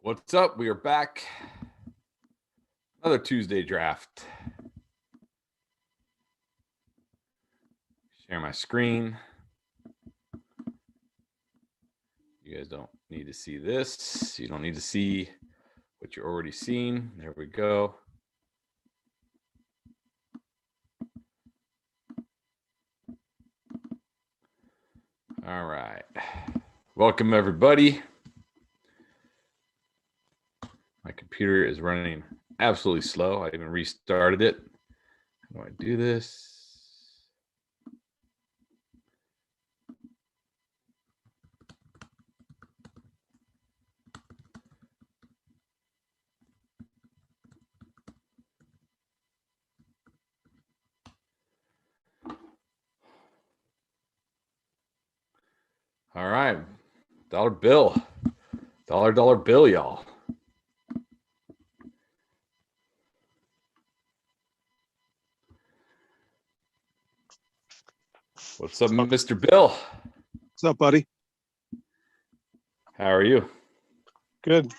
What's up? We are back. Another Tuesday draft. Share my screen. You guys don't need to see this. You don't need to see what you're already seeing. There we go. All right. Welcome, everybody. My computer is running absolutely slow. I even restarted it. How do I do this? All right. Dollar bill. Dollar bill, y'all. What's up, Mr. Bill? What's up, buddy? How are you? Good.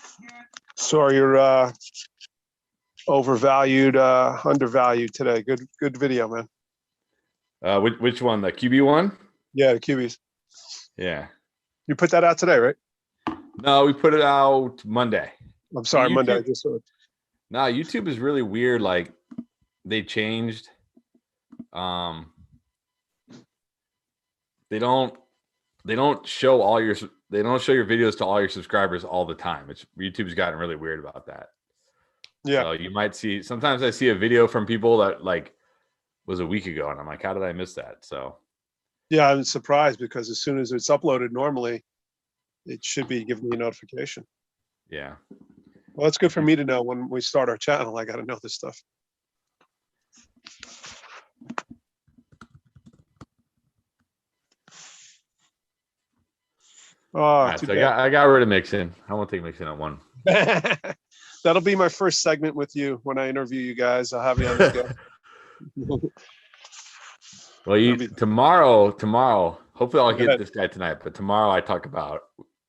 Saw your overvalued, undervalued today. Good video, man. Which one? The QB one? Yeah, the QBs. Yeah. You put that out today, right? No, we put it out Monday. I'm sorry, YouTube, Monday. I just saw it. No, YouTube is really weird. Like they changed. They don't show all your videos to all your subscribers all the time. YouTube's gotten really weird about that. Yeah. So you might see sometimes I see a video from people that like was a week ago, and I'm like, how did I miss that? So yeah, I'm surprised because as soon as it's uploaded, normally it should be giving me a notification. Yeah. Well, it's good for me to know when we start our channel. I got to know this stuff. Oh, right, so I got rid of Mixon. I won't take Mixon at one. That'll be my first segment with you when I interview you guys. I'll have you on the show. Well, tomorrow, hopefully I'll get this guy tonight, but tomorrow I talk about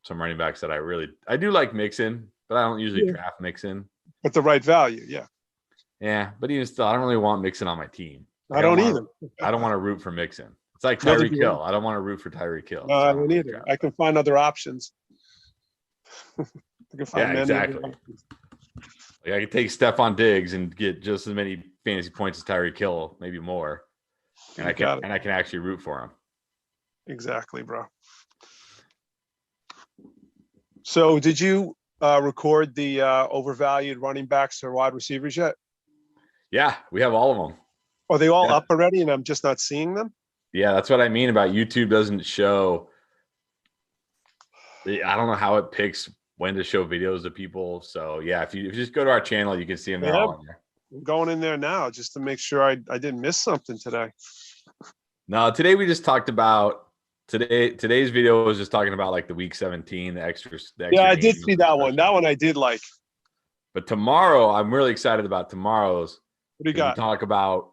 some running backs that I do like Mixon, but I don't usually draft Mixon. At the right value, yeah. Yeah, but even still, I don't really want Mixon on my team. I don't either. I don't want to root for Mixon. It's like Tyreek Hill. I don't want to root for Tyreek Hill. No, I don't either. I can find other options. I can find exactly. Like I could take Stephon Diggs and get just as many fantasy points as Tyreek Hill, maybe more. And I can actually root for him. Exactly, bro. So did you record the overvalued running backs or wide receivers yet? Yeah, we have all of them. Are they all up already and I'm just not seeing them? Yeah, that's what I mean about YouTube doesn't show. I don't know how it picks when to show videos of people. So yeah, if you just go to our channel, you can see them all in there. I'm going in there now just to make sure I didn't miss something today. No, today we just talked about today's video was just talking about like the week 17, the extra yeah, I did see that one. That one I did like. But tomorrow, I'm really excited about tomorrow's. What do you got? We talk about,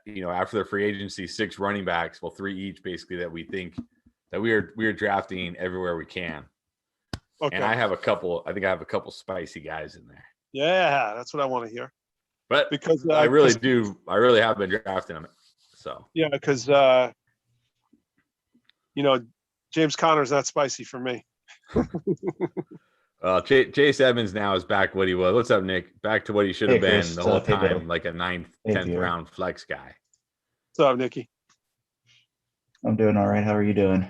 after the free agency, 6 running backs, well, 3 each basically that we think that we are drafting everywhere we can. Okay. And I think I have a couple spicy guys in there. Yeah, that's what I want to hear. But because I really have been drafting them. So yeah, because James Conner's not spicy for me. Chase Edmonds now is back what he was. What's up, Nick? Back to what he should have been the whole time, like a 9th, 10th round flex guy. What's up, Nicky? I'm doing all right. How are you doing?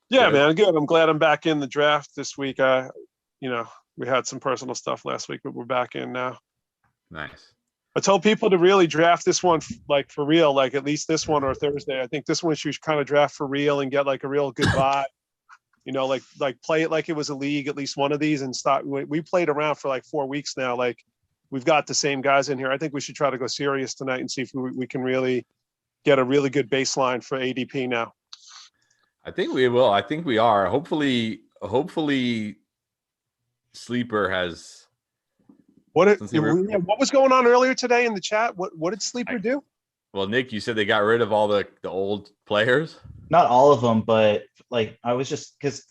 Yeah, man, good. I'm glad I'm back in the draft this week. We had some personal stuff last week, but we're back in now. Nice. I told people to really draft this one, like for real, like at least this one or Thursday. I think this one you should kind of draft for real and get like a real good vibe. Like play it like it was a league, at least one of these, and stop. We played around for like 4 weeks now. Like we've got the same guys in here. I think we should try to go serious tonight and see if we can really get a really good baseline for ADP now. I think we will. I think we are. Hopefully Sleeper has. What was going on earlier today in the chat? What did Sleeper do? Well, Nick, you said they got rid of all the old players. Not all of them, but like I was just because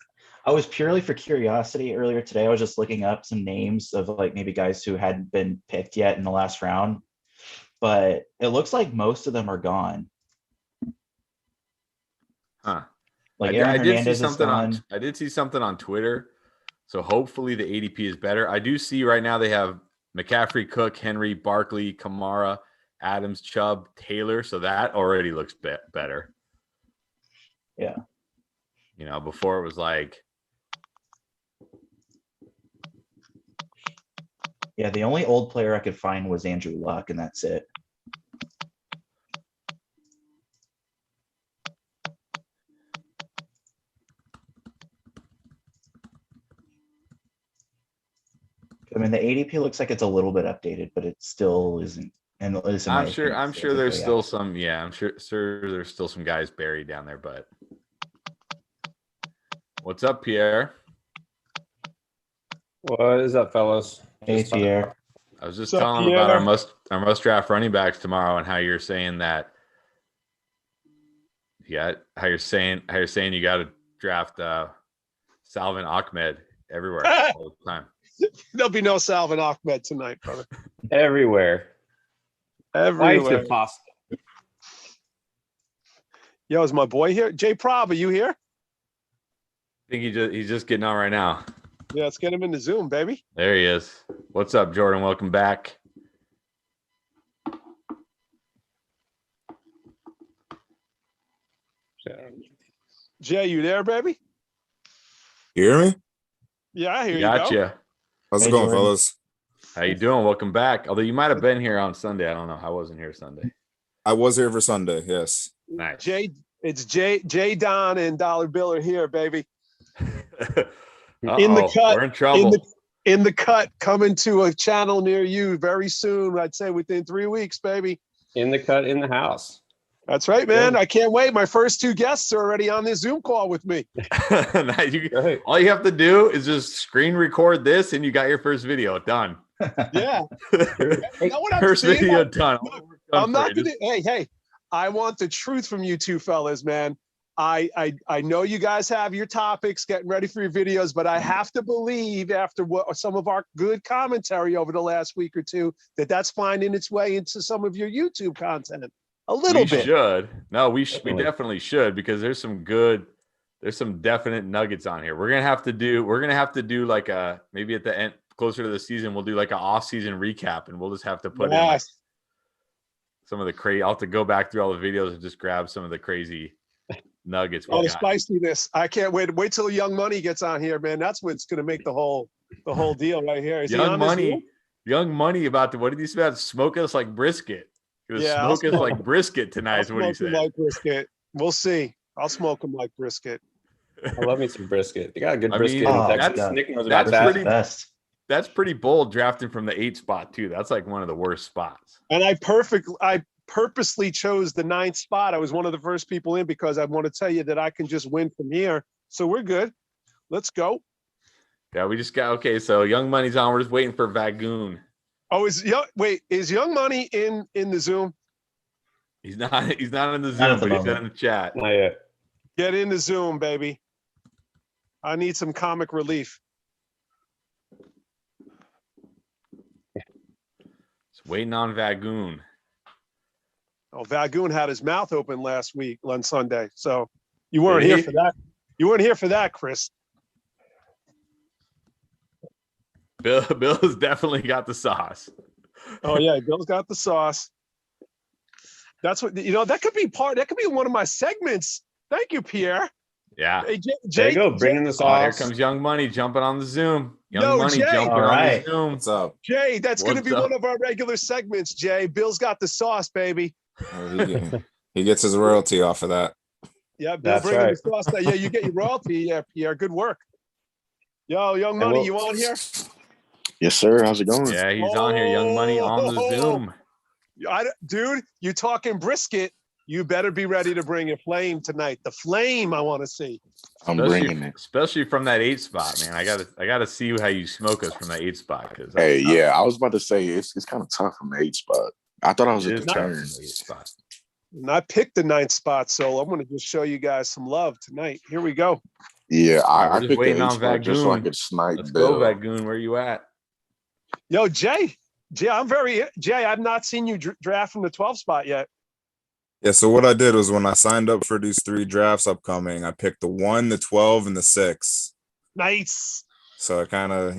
I was purely for curiosity earlier today. I was just looking up some names of like maybe guys who hadn't been picked yet in the last round, but it looks like most of them are gone. Huh. Like I Aaron did see Hernandez is something on gone. I did see something on Twitter. So hopefully the ADP is better. I do see right now they have McCaffrey, Cook, Henry, Barkley, Kamara, Adams, Chubb, Taylor. So that already looks better. Yeah. You know, before it was like. Yeah, the only old player I could find was Andrew Luck, and that's it. I mean, the ADP looks like it's a little bit updated, but it still isn't. And at least in my I'm opinion, it sure isn't there's very still accurate. some. Yeah, I'm sure there's still some guys buried down there. But what's up, Pierre? What is up, fellas? Hey, Pierre. I was just What's up, telling him about Pierre? our must draft running backs tomorrow, and how you're saying that. Yeah, how you're saying you got to draft Salvin Ahmed everywhere all the time. There'll be no Salvin Ahmed tonight, brother. Everywhere. Why is Everywhere. it possible? Yo, is my boy here? Jay Prob, are you here? I think he's just getting on right now. Yeah, let's get him in the Zoom, baby. There he is. What's up, Jordan? Welcome back. Jay, you there, baby? You hear me? Yeah, I hear you. Gotcha. How's Hey, it going, Jordan. fellas? How you doing? Welcome back. Although you might have been here on Sunday. I don't know. I wasn't here Sunday. I was here for Sunday. Yes. Nice. Jay, it's Jay Don and Dollar Bill are here, baby. In the cut. We're in trouble. In the cut, coming to a channel near you very soon. I'd say within 3 weeks, baby. In the cut, in the house. That's right, man. I can't wait. My first 2 guests are already on this Zoom call with me. Right. All you have to do is just screen record this, and you got your first video done. Yeah. You know what I'm First saying? video done. I'm not gonna. Hey, I want the truth from you two fellas, man. I know you guys have your topics, getting ready for your videos, but I have to believe after what some of our good commentary over the last week or two that that's finding its way into some of your YouTube content a little We bit. should. No, we Definitely. definitely should, because there's some definite nuggets on here. We're gonna have to do like a, maybe at the end, closer to the season, we'll do like an off-season recap, and we'll just have to put in like Yes. some of the crazy. I'll have to go back through all the videos and just grab some of the crazy nuggets. Oh, we the got. spiciness. I can't wait. Wait till Young Money gets on here, man. That's what's gonna make the whole deal right here. Is he Young on this Money, Zoom? Young Money about to, what did he say about smoke us like brisket? He was Yeah, I'll smoke us smoke- like brisket tonight, I'll is what he smoke him said. like brisket. We'll see. I'll smoke him like brisket. I love me some brisket. They got a good I brisket mean, in oh, Texas. yeah. Nick knows that's about that. pretty- Best. That's pretty bold, drafting from the 8 spot too. That's like one of the worst spots. And I purposely chose the 9th spot. I was one of the first people in because I want to tell you that I can just win from here. So we're good. Let's go. Yeah, we just got, okay, so Young Money's on. We're just waiting for Vagoon. Oh, is Young Money in the Zoom? He's not in the Not Zoom, at the but he's moment. in the chat. Not yet. Get in the Zoom, baby. I need some comic relief. Just waiting on Vagoon. Oh, Vagoon had his mouth open last week on Sunday. So you weren't Did here he? for that. You weren't here for that, Chris. Bill's definitely got the sauce. Oh yeah, Bill's got the sauce. That's what that could be one of my segments. Thank you, Pierre. Yeah. Hey, There you go. Bringing the Oh, here sauce. comes Young Money jumping on the Zoom. Young Yo, Money Jay. jumping All on right. the Zoom. What's up? Jay, that's going to What's be up? one of our regular segments, Jay. Bill's got the sauce, baby. He gets his royalty off of that. Yeah, Bill That's bringing right. the sauce. Yeah, you get your royalty. Yeah, Pierre, good work. Yo, Young And Money, we'll- you on here? Yes, sir. How's it going? Yeah, he's on here. Young Money on the Oh. Zoom. Dude, you talking brisket. You better be ready to bring a flame tonight. The flame I want to see. I'm bringing it. Especially from that 8 spot, man. I gotta see how you smoke us from that 8 spot. Hey, yeah, I was about to say it's kind of tough from the 8 spot. I thought I was at the turn. And I picked the 9th spot, so I'm going to just show you guys some love tonight. Here we go. Yeah, We're I just picked waiting the 8 on spot just so I Vagoon. could snipe Let's go, Bill. Vagoon. Where you at? Yo, Jay, I've not seen you draft from the 12 spot yet. Yeah, so what I did was when I signed up for these 3 drafts upcoming, I picked the 1, the 12, and the 6. Nice. So I kind of,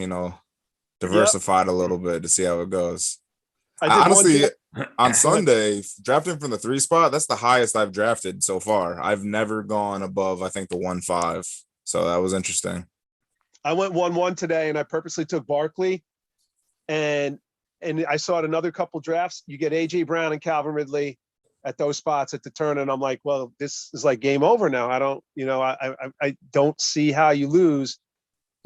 diversified a little bit to see how it goes. I did Honestly, one on Sunday, drafting from the 3 spot, that's the highest I've drafted so far. I've never gone above, I think, the 1-5. So that was interesting. I went 1-1 today, and I purposely took Barkley, and I saw it another couple drafts. You get AJ Brown and Calvin Ridley at those spots at the turn, and I'm like, well, this is like game over now. I don't, I don't see how you lose.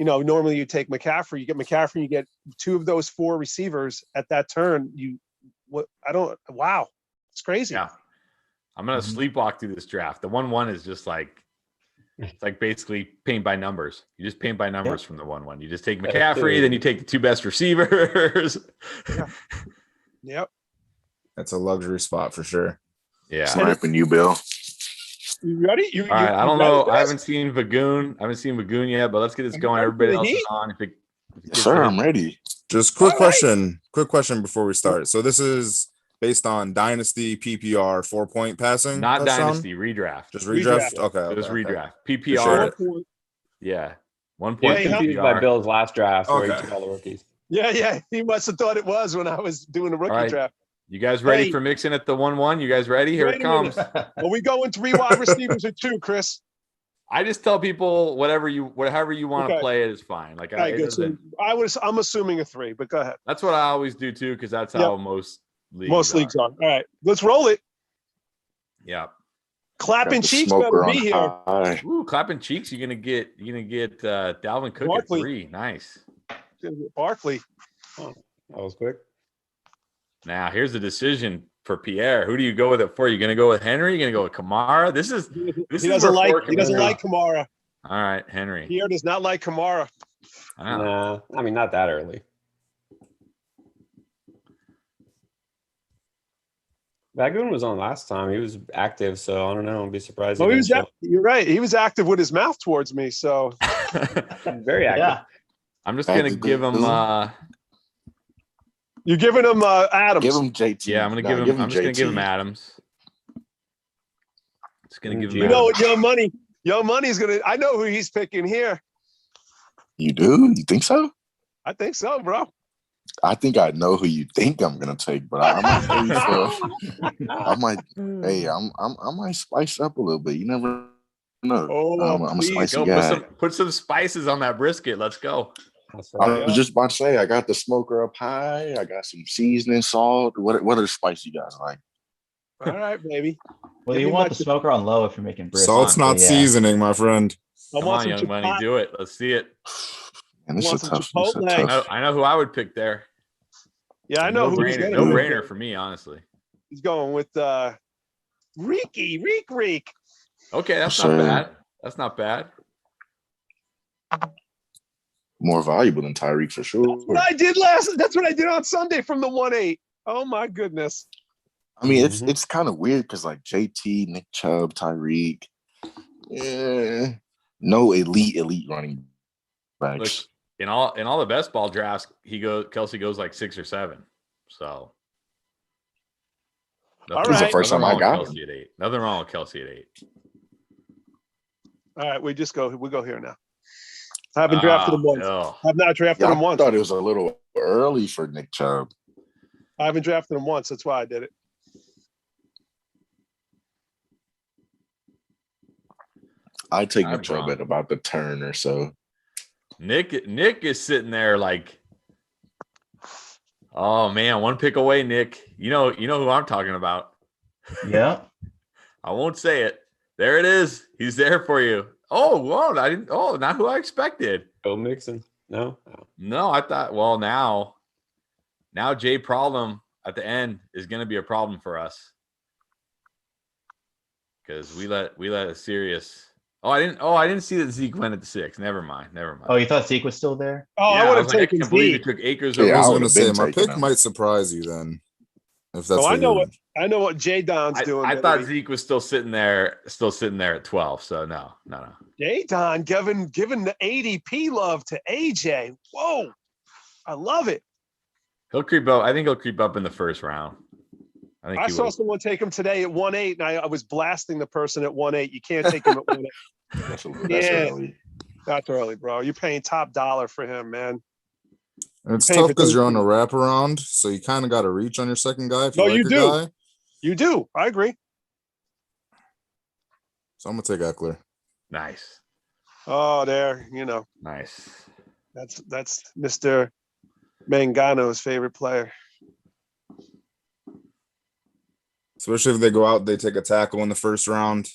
Normally you take McCaffrey, you get McCaffrey, you get 2 of those 4 receivers at that turn. Wow, it's crazy. Yeah. I'm going to sleepwalk through this draft. The 1-1 is just like, it's like basically paint by numbers. You just paint by numbers from the 1-1. You just take McCaffrey, then you take the 2 best receivers. Yeah. Yep. That's a luxury spot for sure. Yeah. Sniping you, Bill. You ready? All right. I don't know. I guys? haven't seen Vagoon yet, but let's get this going. Everybody else is on. Yes, sir, I'm ready. Just quick question before we start. So this is based on Dynasty PPR 4-point passing? Not touchdown? Dynasty, redraft. Just redraft? Okay. It was okay. redraft. Appreciate PPR. it. Yeah. 1 Yeah, point confused by PPR. Bill's last draft where he Okay. took all the rookies. Yeah. He must have thought it was when I was doing the rookie All right. draft. You guys ready Hey. for mixing at the 1-1? You guys ready? Here Wait it a minute. comes. Are we going 3 wide receivers or 2, Chris? I just tell people whatever you want to Okay. play it is fine. Like All right, it good. So doesn't, I'm assuming a 3, but go ahead. that's what I always do too, because that's how most leagues Most leagues are. All right, let's roll it. Yeah. Clapping Got the cheeks smoker better be on here. high. Ooh, clapping cheeks. You're gonna get Dalvin Cook Barkley. at 3. Nice. Barkley. That was quick. Now here's the decision for Pierre. Who do you go with it for? You gonna go with Henry? You gonna go with Kamara? This is He doesn't where like. fork He doesn't and road. like Kamara. All right, Henry. Pierre does not like Kamara. Wow. Nah, I mean, not that early. Vagoon was on last time. He was active, so I don't know. I'd be surprised. Well, he he was. didn't You're right. He was active with his mouth towards me. So show. Very active. Yeah. I'm just gonna give him. you're giving him Adams. Give him JT. Yeah, I'm gonna Nah, give him. I'm just gonna JT. give him Adams. Just gonna give him. You know what? Adams. Young Money's gonna. I know who he's picking here. You do? You think so? I think so, bro. I think I know who you think I'm gonna take, but I might I might spice up a little bit. You never know. Oh, I'm a please, spicy Go guy. put some spices on that brisket. Let's go. That's I right. was just about to say I got the smoker up high. I got some seasoning, salt. What other spice you guys like? All right, baby. Well, Give you me want my- the smoker on low if you're making brisket. Salt's not so yeah. seasoning, my friend. I Come want on, some young money, chipotle. do it. Let's see it. And this Want is some tough. This is Chipotle? I know who I would pick there. Yeah, I know no who he's brainer. gonna No pick. brainer for me, honestly. He's going with Reek. Okay, that's Sure. not bad. That's not bad. more valuable than Tyreek for sure. That's what I did on Sunday from the 1-8. Oh my goodness. I mean, it's kind of weird because like JT, Nick Chubb, Tyreek, no elite running backs. Look, in all the best ball drafts, Kelsey goes like 6 or 7. So All This is the right. first time I got Kelsey at 8. Nothing wrong with Kelsey at 8. All right, we go here now. I haven't drafted him once. No. I've not drafted Yeah, him I once. thought it was a little early for Nick Chubb. I haven't drafted him once. That's why I did it. I take I'm Nick Chubb wrong. at about the turn or so. Nick is sitting there like, oh man, one pick away, Nick. You know who I'm talking about. Yeah. I won't say it. There it is. He's there for you. Oh, whoa, not who I expected. Go Mixon. No. No, I thought, well, now Jay Problem at the end is going to be a problem for us. Because we let a serious. I didn't see that Zeke went at the 6. Never mind. Oh, you thought Zeke was still there? Oh, Yeah, I would have was like, taken I can't believe you Zeke. took Akers Yeah, over. I was I gonna would've say been my taking pick him. might surprise you then, if that's. Oh, I what know you- I know what J Don's doing. I thought Zeke was still sitting there at 12. So no. J Don giving the ADP love to AJ. Whoa, I love it. He'll creep up. I think he'll creep up in the first round. I saw someone take him today at 1.8, and I was blasting the person at 1.8. You can't take him at 1.8. That's early. That's early, bro. You're paying top dollar for him, man. And it's tough because you're on a wraparound, so you kind of got to reach on your second guy if you like a guy. You do. I agree. So I'm gonna take Eckler. Nice. Oh, there. Nice. That's Mr. Mangano's favorite player. Especially if they go out, they take a tackle in the first round.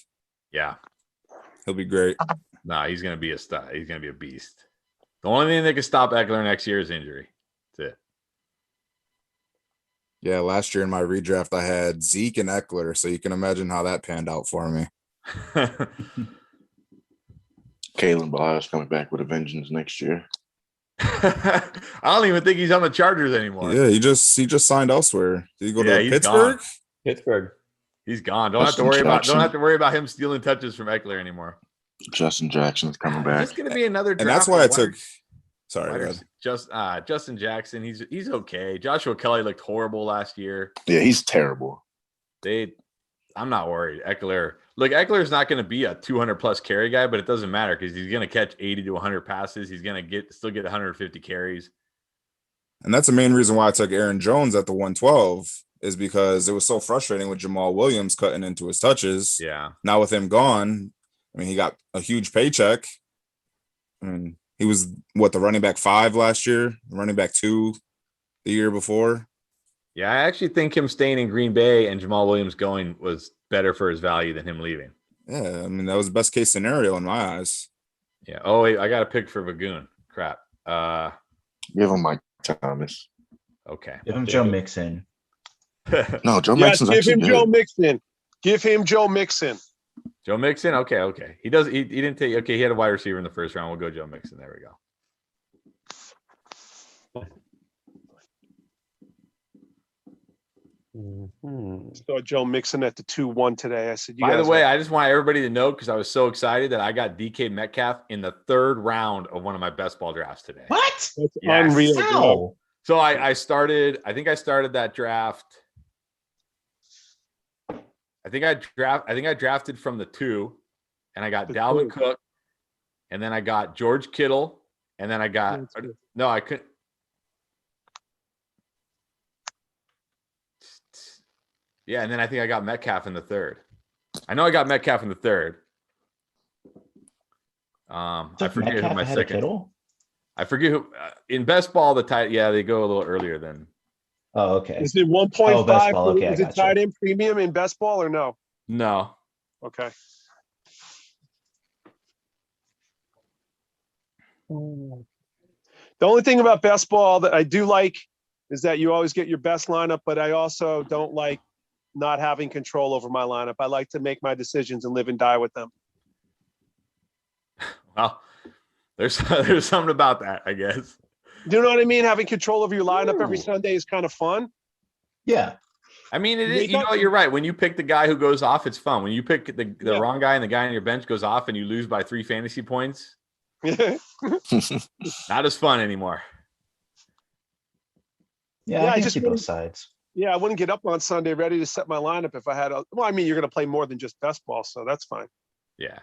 Yeah. He'll be great. Nah, he's gonna be a stud. He's gonna be a beast. The only thing that can stop Eckler next year is injury. That's it. Yeah, last year in my redraft, I had Zeke and Eckler, so you can imagine how that panned out for me. Kalen Balazs coming back with a vengeance next year. I don't even think he's on the Chargers anymore. Yeah, he just signed elsewhere. Did he go to Pittsburgh? Gone. Pittsburgh. He's gone. Don't have to worry about him stealing touches from Eckler anymore. Justin Jackson's coming back. It's going to be another draft. And that's why I took. Sorry, Justin Jackson. He's okay. Joshua Kelly looked horrible last year. Yeah, he's terrible. I'm not worried. Eckler is not going to be a 200 plus carry guy, but it doesn't matter because he's going to catch 80 to 100 passes. He's going to still get 150 carries. And that's the main reason why I took Aaron Jones at the 112 is because it was so frustrating with Jamal Williams cutting into his touches. Yeah. Now with him gone, I mean, he got a huge paycheck. I mean, he was the running back 5 last year, running back 2 the year before. Yeah, I actually think him staying in Green Bay and Jamal Williams going was better for his value than him leaving. Yeah, I mean, that was the best case scenario in my eyes. Yeah. Oh, wait, I got a pick for Vagoon. Crap. Give him Mike Thomas. Okay. Give him Joe Mixon. No, Joe Mixon's give him good. Joe Mixon. Give him Joe Mixon. Joe Mixon? Okay. He didn't take, okay, he had a wide receiver in the first round. We'll go Joe Mixon. There we go. So Joe Mixon at the 2-1 today. I said, by the way, I just want everybody to know because I was so excited that I got DK Metcalf in the 3rd round of one of my best ball drafts today. What? That's unreal. How? So I started that draft. I think I drafted from the 2, and I got Dalvin Cook, and then I got George Kittle, and then I got I couldn't. Yeah, and then I think I got Metcalf in the 3rd. I know I got Metcalf in the 3rd. I forget Metcalf who my ahead of second. Kittle? I forget who in best ball the tight. Yeah, they go a little earlier than. Oh, okay. Is it 1.5? Oh, best ball. Okay, is it tied in premium in best ball or no? No. Okay. The only thing about best ball that I do like is that you always get your best lineup, but I also don't like not having control over my lineup. I like to make my decisions and live and die with them. Well, there's something about that, I guess. Do you know what I mean? Having control over your lineup every Sunday is kind of fun. Yeah. I mean, it is. You know what? You're right. When you pick the guy who goes off, it's fun. When you pick the wrong guy and the guy on your bench goes off and you lose by 3 fantasy points, not as fun anymore. Yeah, I can see both sides. Yeah, I wouldn't get up on Sunday ready to set my lineup if I had well, I mean, you're going to play more than just best ball, so that's fine. Yeah.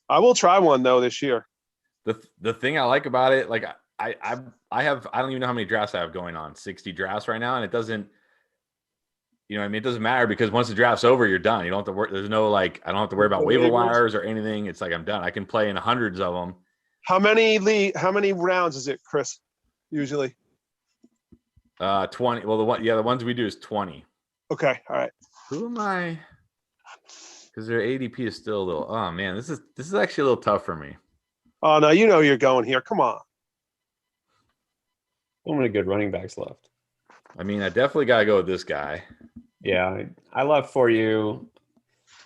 I will try one though this year. The thing I like about it, like I don't even know how many drafts I have going on, 60 drafts right now, and it doesn't, you know what I mean? It doesn't matter because once the draft's over, you're done. You don't have to work. There's no I don't have to worry about waiver wires or anything. It's like I'm done. I can play in hundreds of them. How many rounds is it, Chris? Usually 20. Well, the ones we do is 20. Okay, all right. Who am I? Because their ADP is still a little. Oh man, this is actually a little tough for me. Oh no, you know you're going here. Come on. So many good running backs left. I mean, I definitely got to go with this guy. Yeah, I left for you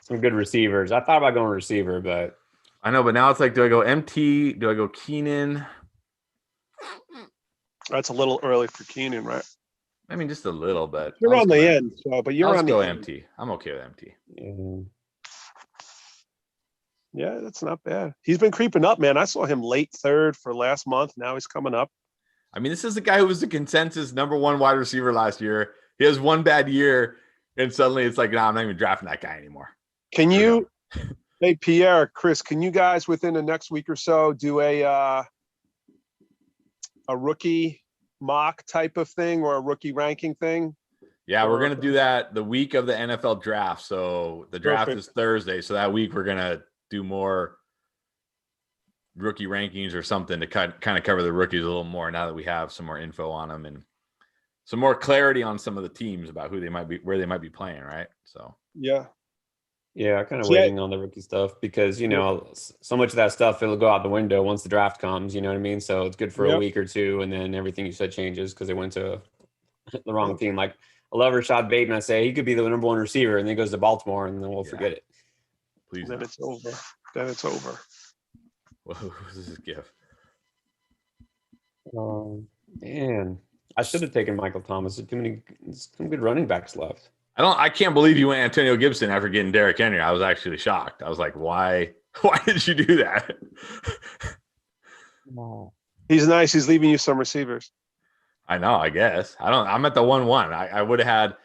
some good receivers. I thought about going receiver, but I know, but now it's like, do I go MT? Do I go Keenan? That's a little early for Keenan, right? I mean, just a little, but You're I'll on just the go end, so but you're I'll on just go the end. empty. I'm okay with empty. Yeah, that's not bad. He's been creeping up, man. I saw him late third for last month. Now he's coming up. I mean, this is the guy who was the consensus #1 wide receiver last year. He has one bad year, and suddenly it's like, nah, I'm not even drafting that guy anymore. Can you, hey Pierre, Chris, can you guys within the next week or so do a rookie mock type of thing or a rookie ranking thing? Yeah, we're gonna do that the week of the NFL draft. So the draft Perfect. is Thursday. So that week we're gonna do more rookie rankings or something to kind of cover the rookies a little more now that we have some more info on them and some more clarity on some of the teams about who they might be, where they might be playing, right? So Yeah. Yeah, kind of waiting on the rookie stuff because, you know, so much of that stuff, it'll go out the window once the draft comes, you know what I mean? So it's good for a week or two, and then everything you said changes because they went to the wrong team. Like, I love Rashad Bateman. I say he could be the #1 receiver, and then he goes to Baltimore, and then we'll forget it. Please. Then it's over. Then it's over. Whoa, this is a gift. Man, I should have taken Michael Thomas. There's some good running backs left. I can't believe you went Antonio Gibson after getting Derrick Henry. I was actually shocked. I was like, why did you do that? He's nice. He's leaving you some receivers. I know, I guess. I'm at the 1-1. I would have had,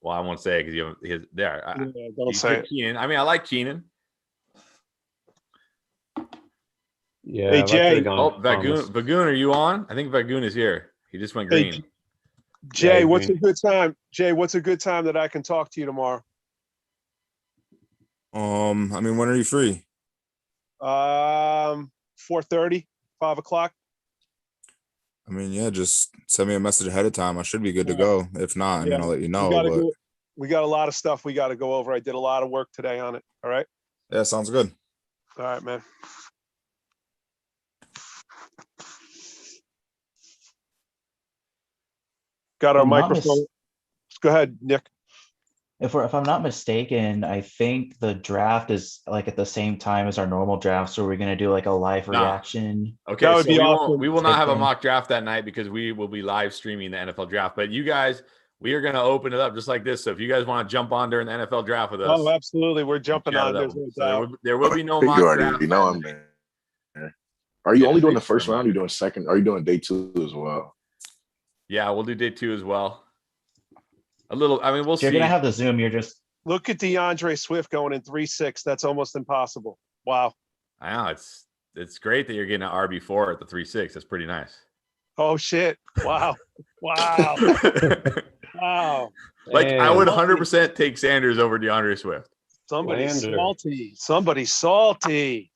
well, I won't say it because you have his there. Don't say it. Keenan. I mean, I like Keenan. Yeah. Hey, Jay. Vagoon, are you on? I think Vagoon is here. He just went green. Hey, Jay, what's a good time? Jay, what's a good time that I can talk to you tomorrow? I mean, when are you free? 4:30, 5 o'clock. I mean, yeah, just send me a message ahead of time. I should be good to go. If not, I mean, I'll let you know. We got a lot of stuff we got to go over. I did a lot of work today on it. All right. Yeah, sounds good. All right, man. Got our microphone. Go ahead, Nick. If I'm not mistaken, I think the draft is like at the same time as our normal draft. So we're gonna do like a live reaction. Okay, that would be awesome. We will not have a mock draft that night because we will be live streaming the NFL draft. But you guys, we are gonna open it up just like this. So if you guys want to jump on during the NFL draft with us, absolutely, we're jumping on. There will be no mock draft. You already know I'm there. Are you only doing the first round? Or are you doing second? Are you doing day 2 as well? Yeah, we'll do day 2 as well. A little. I mean, we'll see. You're gonna have the Zoom. You're just look at DeAndre Swift going in 3.6. That's almost impossible. Wow. I know it's great that you're getting an RB4 at the 3.6. That's pretty nice. Oh shit! Wow. Wow. Wow. Like I would 100% take Sanders over DeAndre Swift. Somebody's salty. Somebody's salty.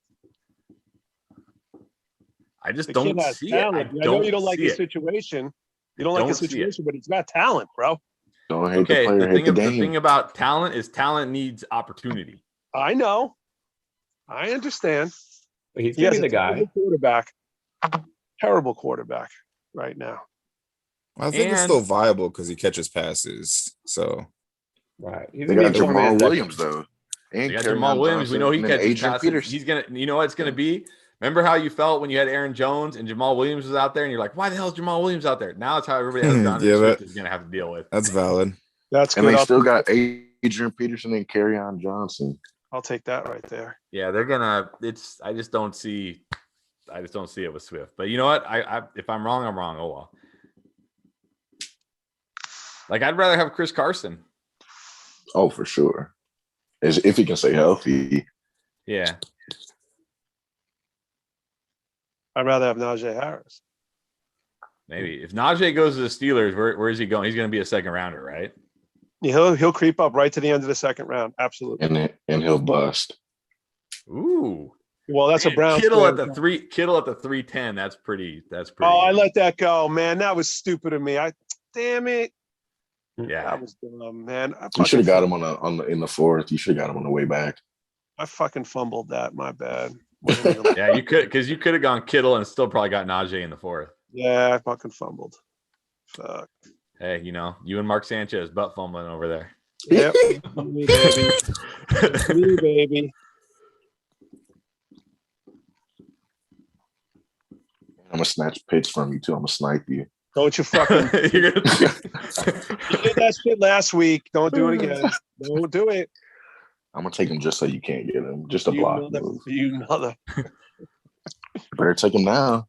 I just don't see it. I know you don't like his situation. You don't like his situation, but he's got talent, bro. Don't hate the player, hate the game. The thing about talent is talent needs opportunity. I know. I understand. But he's gonna be the guy. Terrible quarterback right now. I think it's still viable because he catches passes. So right. They got Jamal Williams though. They got Jamal Williams. We know he catches passes. He's gonna. You know what it's gonna be. Remember how you felt when you had Aaron Jones and Jamal Williams was out there, and you're like, "Why the hell is Jamal Williams out there?" Now it's how everybody else is going to have to deal with. That's valid. That's and good. They still got Adrian Peterson and Kerryon Johnson. I'll take that right there. Yeah, they're gonna. I just don't see it with Swift. But you know what? I if I'm wrong, I'm wrong. Oh well. Like I'd rather have Chris Carson. Oh, for sure. If he can stay healthy. Yeah. I'd rather have Najee Harris. Maybe if Najee goes to the Steelers, where is he going? He's going to be a second rounder, right? Yeah, he'll creep up right to the end of the second round. Absolutely, and he'll bust. Ooh, well, that's a Browns. Kittle at the 310. That's pretty. Oh, I let that go, man. That was stupid of me. Damn it. Yeah, that was dumb, man. You should have got him in the 4th. You should have got him on the way back. I fucking fumbled that. My bad. Yeah, you could have gone Kittle and still probably got Najee in the 4th. Yeah, I fucking fumbled. Fuck. Hey, you and Mark Sanchez butt fumbling over there. Yep. Me, baby. Me, baby. I'm gonna snatch picks from you too. I'm gonna snipe you. Don't you fucking You're gonna- you did that shit last week. Don't do it again. Don't do it. I'm gonna take him just so you can't get him. Just a You block mother, move. you mother. Better take him now.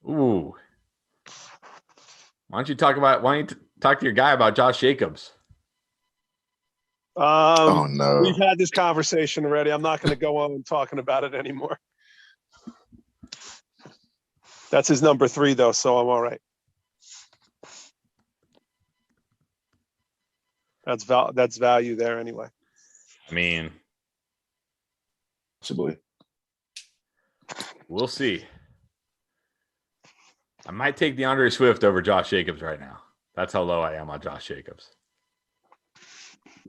Ooh. Why don't you talk to your guy about Josh Jacobs? Oh no. We've had this conversation already. I'm not going to go on talking about it anymore. That's his number 3 though, so I'm all right. That's value there anyway. I mean, Possibly. we'll see. I might take DeAndre Swift over Josh Jacobs right now. That's how low I am on Josh Jacobs.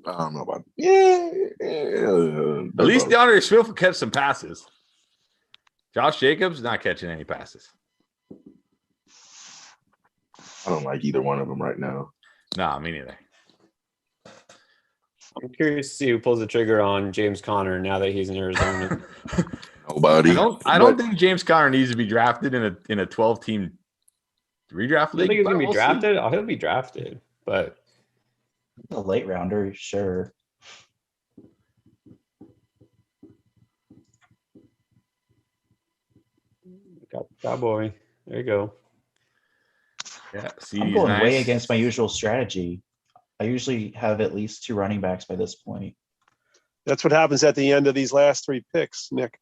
I don't know about. Yeah. At least DeAndre Swift will catch some passes. Josh Jacobs not catching any passes. I don't like either one of them right now. Nah, me neither. I'm curious to see who pulls the trigger on James Conner now that he's in Arizona. Nobody. I don't think James Conner needs to be drafted in a 12-team redraft I league. think he's but gonna be we'll see. drafted. Oh, he'll be drafted, but A late rounder, sure. Cowboy. There you go. Yeah, I'm going way against my usual strategy. I usually have at least 2 running backs by this point. That's what happens at the end of these last 3 picks, Nick.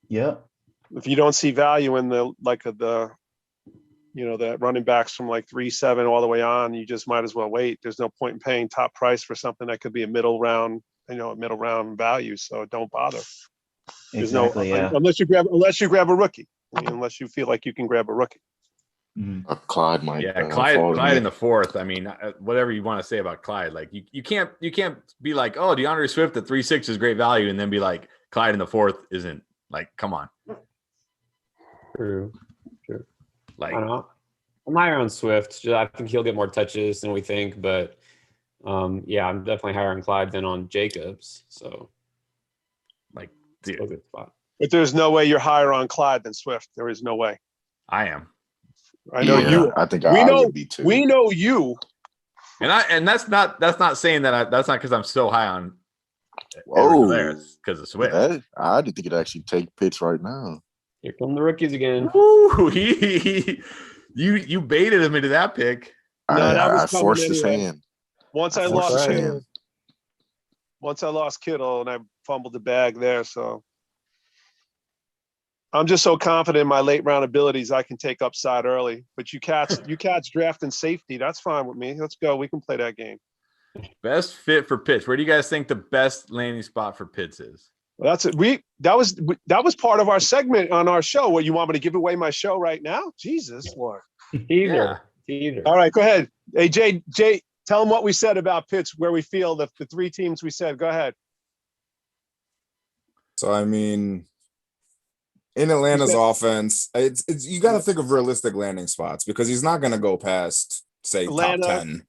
Yep. If you don't see value in the running backs from like 3-7 all the way on, you just might as well wait. There's no point in paying top price for something that could be a middle round value. So don't bother. There's Exactly. Yeah. unless you grab a rookie. Unless you feel like you can grab a rookie. Mhm. Clyde might. Yeah, fall to Clyde me. in the 4th. I mean, whatever you want to say about Clyde, like you can't be like, oh, DeAndre Swift at 3.6 is great value, and then be like Clyde in the 4th isn't. Like, come on. True. Like, I don't know. I'm higher on Swift. I think he'll get more touches than we think, but yeah, I'm definitely higher on Clyde than on Jacobs. So, like, still a dude, good spot. But there's no way you're higher on Clyde than Swift. There is no way. I am. I know Yeah, you. I think We I know. would be too. We know you. And that's not saying that that's not because I'm so high on there. It's because of Swift. I didn't think it'd actually take Pitts right now. Here come the rookies again. Ooh, you baited him into that pick. No, that was I coming forced his anyway. hand. Once I forced lost his Kittle, hand. and I fumbled the bag there, so I'm just so confident in my late round abilities I can take upside early. But you cats drafting safety, that's fine with me. Let's go. We can play that game. Best fit for Pitts. Where do you guys think the best landing spot for Pitts is? Well, that's it. That was part of our segment on our show. What, you want me to give away my show right now? Jesus Lord. Either. All right, go ahead. Hey, Jay, tell them what we said about Pitts, where we feel the 3 teams we said. Go ahead. So I mean, in Atlanta's offense, it's you got to think of realistic landing spots because he's not going to go past say top 10.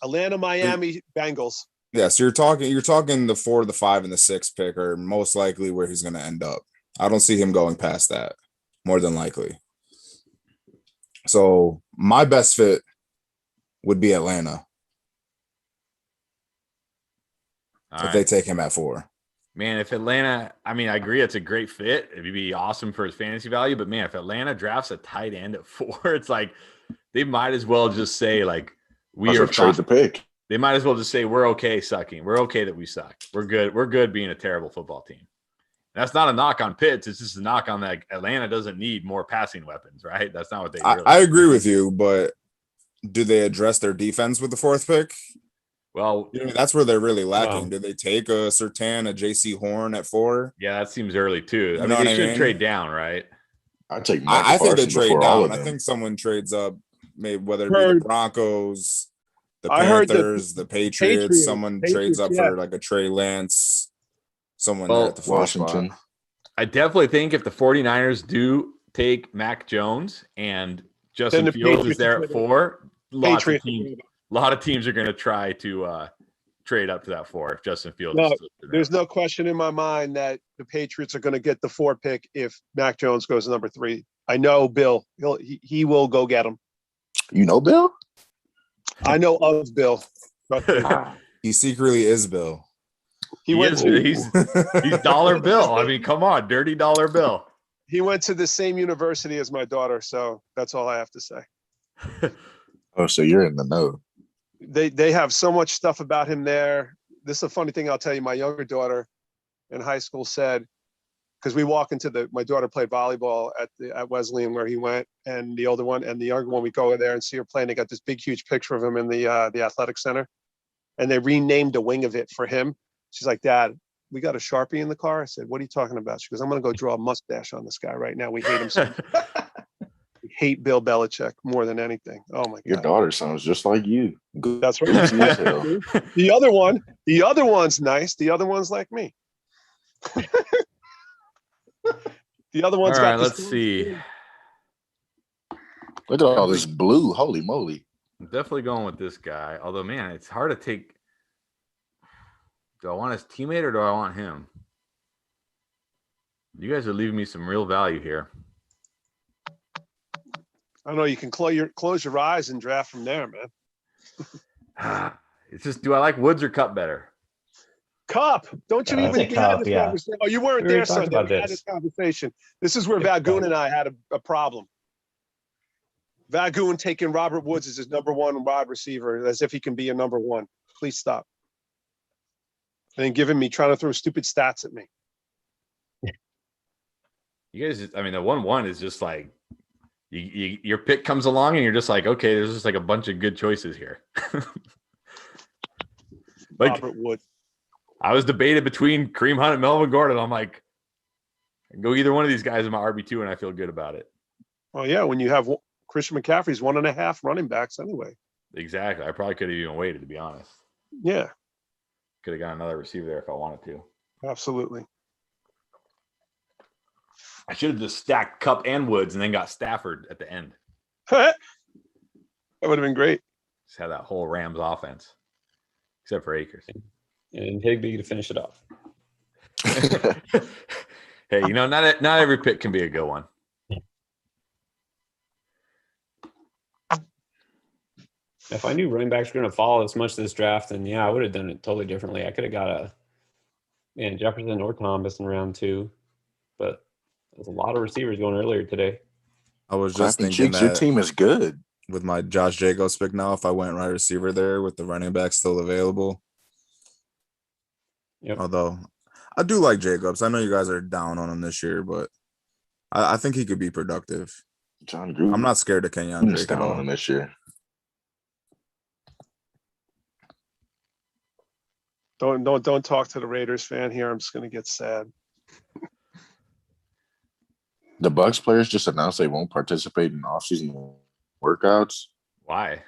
Atlanta, Miami, Bengals. Yeah, so you're talking the 4, the 5, and the 6 pick are most likely where he's going to end up. I don't see him going past that, more than likely. So my best fit would be Atlanta if they take him at 4. Man, if Atlanta, I mean, I agree, it's a great fit. It'd be awesome for his fantasy value. But man, if Atlanta drafts a tight end at 4, it's like they might as well just say like we are trade the pick. They might as well just say we're okay sucking. We're okay that we suck. We're good. We're good being a terrible football team. That's not a knock on Pitts. It's just a knock on that Atlanta doesn't need more passing weapons, right? That's not what they really I agree with you, but do they address their defense with the 4th pick? Well, that's where they're really lacking. Do they take a Surtain, a JC Horn at 4? Yeah, that seems early too. I You know mean, what they I should mean? trade down, right? I take. I think they trade down. I them. think someone trades up, maybe whether it be the Broncos, the I heard Panthers, the Patriots. Someone trades up for like a Trey Lance, someone there at the 4th Washington. spot. I definitely think if the 49ers do take Mac Jones and Justin the Fields is Patriots there are at 4, a lot of teams Patriots. are going to try to trade up to that 4 if Justin Fields. No, is still there's no question in my mind that the Patriots are going to get the 4 pick if Mac Jones goes to number 3. I know Bill. He will go get him. You know, Bill? I know of Bill. He secretly is Bill. He's dollar bill. I mean, come on, dirty dollar bill. He went to the same university as my daughter, so that's all I have to say. Oh, so you're in the know. They have so much stuff about him there. This is a funny thing I'll tell you. My younger daughter in high school said, because we walk into my daughter played volleyball at Wesleyan where he went, and the older one and the younger one, we go over there and see her playing. They got this big, huge picture of him in the athletic center, and they renamed a wing of it for him. She's like, Dad, we got a Sharpie in the car. I said, what are you talking about? She goes, I'm going to go draw a mustache on this guy right now. We hate him so much. We hate Bill Belichick more than anything. Oh my God. Your daughter sounds just like you. Good. That's right. The The other one's nice. The other one's like me. The other one's all got right, let's see. Look at all this blue. Holy moly. I'm definitely going with this guy. Although, man, it's hard to take. Do I want his teammate or do I want him? You guys are leaving me some real value here. I don't know. You can close your eyes and draft from there, man. It's just, do I like Woods or Cup better? Cup. Don't you even Cup, this yeah. conversation? Oh, you weren't We already there talked Sunday. about We had this. this conversation. This is where Yeah, Vagoon and I had a problem. Vagoon taking Robert Woods as his number 1 wide receiver as if he can be a number 1. Please stop. And then trying to throw stupid stats at me. You guys, I mean, the 1-1 is just like, your pick comes along and you're just like, okay, there's just like a bunch of good choices here. Like, Robert Woods. I was debated between Kareem Hunt and Melvin Gordon. I'm like, I can go either one of these guys in my RB2 and I feel good about it. Well, yeah, when you have Christian McCaffrey's 1.5 running backs anyway. Exactly. I probably could have even waited, to be honest. Yeah, Could have got another receiver there if I wanted to. absolutely. I should have just stacked Cup and Woods and then got Stafford at the end. That would have been great. Just had that whole Rams offense, except for Akers. And Higbee to finish it off. Hey, not every pick can be a good one. If I knew running backs were going to fall as much this draft, then yeah, I would have done it totally differently. I could have got Jefferson or Thomas in round 2, but there's a lot of receivers going earlier today. I was just Clapping thinking cheeks, your that team is good. with my Josh Jacobs pick now, if I went right receiver there with the running back still available. Yep. Although I do like Jacobs. I know you guys are down on him this year, but I think he could be productive. John Gruden. I'm not scared of Kenyon Drake at down on all. him this year. Don't talk to the Raiders fan here. I'm just going to get sad. The Bucks players just announced they won't participate in offseason workouts. Why?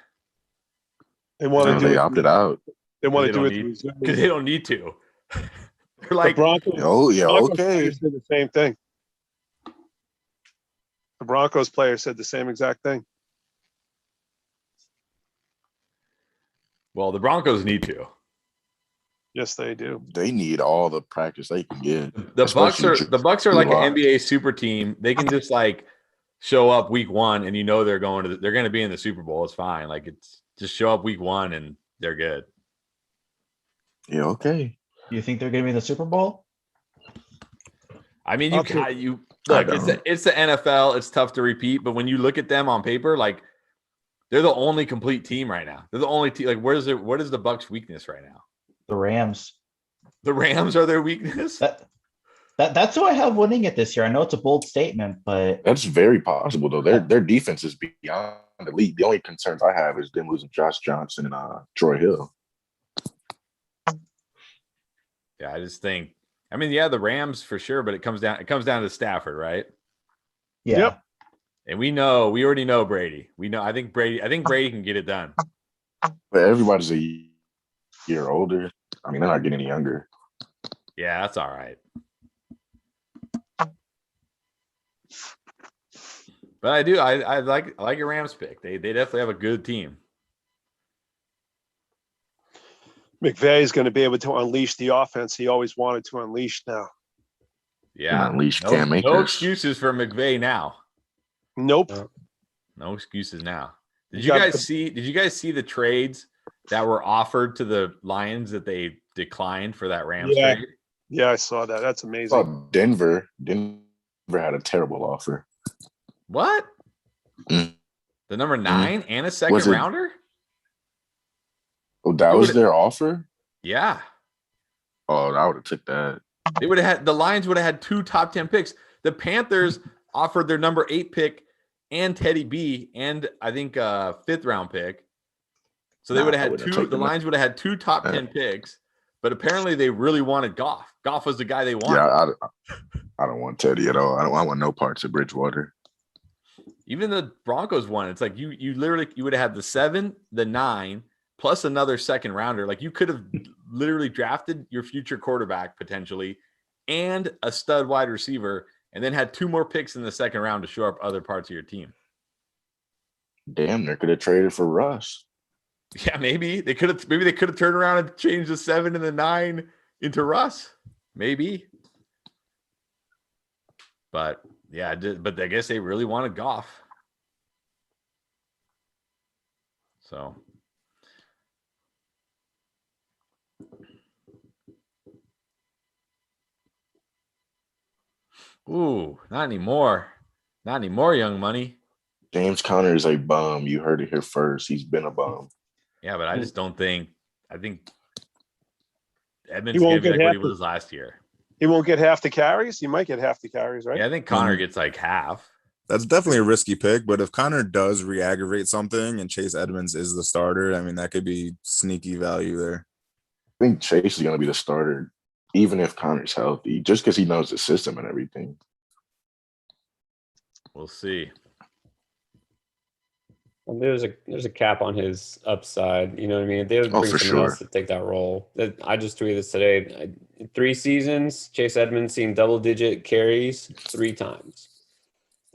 They want to do They it. opted out. They want to do it because they don't need to. They're The like, Broncos. Oh yeah, Broncos okay. players said the same thing. The Broncos player said the same exact thing. well, the Broncos need to. Yes, they do. They need all the practice they can get. The Bucks are like an Drew NBA super team. They can just like show up week 1 and they're going to be in the Super Bowl. It's fine. Like, it's just show up week 1 and they're good. Yeah, okay. You think they're going to be in the Super Bowl? I mean, I look, it's the NFL. It's tough to repeat, but when you look at them on paper, like, they're the only complete team right now. They're the only team. Like, what is the Bucks' weakness right now? The Rams. The Rams are their weakness. That's who I have winning it this year. I know it's a bold statement, but That's very possible though. Their defense is beyond elite. The only concerns I have is them losing Josh Johnson and Troy Hill. Yeah, I just think. I mean, yeah, the Rams for sure, but it comes down to Stafford, right? yeah. Yep. And we already know Brady. I think Brady can get it done. But everybody's a year older. I mean, they're not getting any younger. Yeah, that's all right. But I like your Rams pick. They definitely have a good team. McVay is going to be able to unleash the offense he always wanted to unleash now. Yeah. Unleash No, Cam no Akers. excuses for McVay now. Nope. No excuses now. Did You you got guys see the trades that were offered to the Lions that they declined for that Rams Yeah. trade? Yeah, I saw that. That's I amazing. saw Denver had a terrible offer. What? Mm. The number 9 and a second Was it- rounder? Oh, that was their offer? Yeah. Oh, I would have took that. They would have had the Lions would have had 2 top 10 picks. The Panthers offered their number 8 pick and Teddy B and I think a 5th round pick. So they would have had 2. The Lions would have had 2 top 10 picks, but apparently they really wanted Goff. Goff was the guy they wanted. Yeah, I don't want Teddy at all. I want no parts of Bridgewater. Even the Broncos won. It's like you literally would have had the 7, the 9, plus another second rounder. Like you could have literally drafted your future quarterback potentially and a stud wide receiver and then had 2 more picks in the second round to shore up other parts of your team. Damn, they could have traded for Russ. Yeah, maybe they could have turned around and changed the 7 and the 9 into Russ. Maybe. But yeah, but I guess they really wanted Goff. So ooh, not anymore. Not anymore, young money. James Conner is a bum. You heard it here first. He's been a bum. Yeah, but I just don't think I think Edmonds gonna be like what he was last year. He won't get half the carries. He might get half the carries, right? Yeah, I think Connor gets like half. That's definitely a risky pick, but if Connor does re-aggravate something and Chase Edmonds is the starter, I mean, that could be sneaky value there. I think Chase is going to be the starter, even if Connor's healthy, just because he knows the system and everything. We'll see. Well, there's a cap on his upside. You know what I mean? If they would bring someone else to take that role. I just tweeted this today. 3 seasons, Chase Edmonds seen double-digit carries 3 times.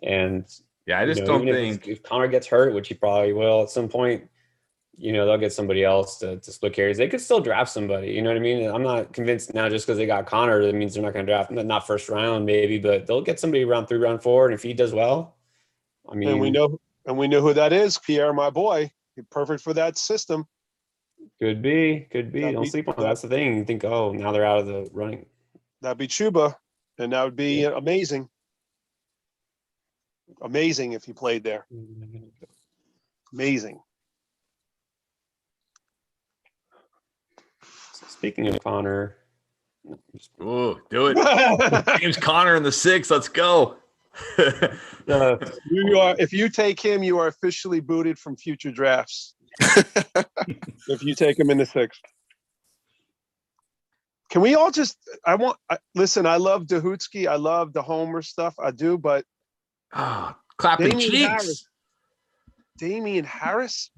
And yeah, I just don't think if Connor gets hurt, which he probably will at some point, they'll get somebody else to split carries. They could still draft somebody. You know what I mean? I'm not convinced now just because they got Connor, that means they're not going to draft him. Not first round, maybe, but they'll get somebody round 3, round 4. And if he does well, I mean, and we know who that is, Pierre, my boy. He's perfect for that system. Could be. Don't sleep on it. That's the thing. You think, oh, now they're out of the running. That'd be Chuba, and that would be amazing. Amazing if he played there. Amazing. Speaking of Connor. Oh, do it. James Conner in the 6. Let's go. If you take him, you are officially booted from future drafts. If you take him in the 6th. Can we all just listen, I love Dahutsky. I love the Homer stuff. I do, but clapping cheeks. Damian Harris.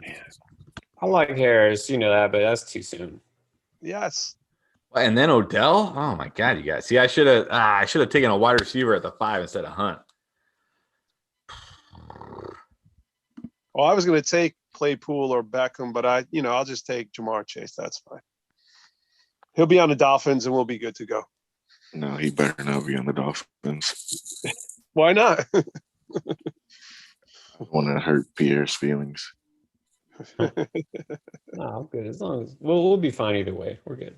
Man. I like Harris, that, but that's too soon. Yes. And then Odell. Oh my God, you guys. See, I should have taken a wide receiver at the 5 instead of Hunt. Well, I was going to take Claypool or Beckham, but I'll just take Jamar Chase. That's fine. He'll be on the Dolphins and we'll be good to go. No, he better not be on the Dolphins. Why not? I want to hurt Pierre's feelings. No, I'm good. As long as we'll be fine either way. We're good.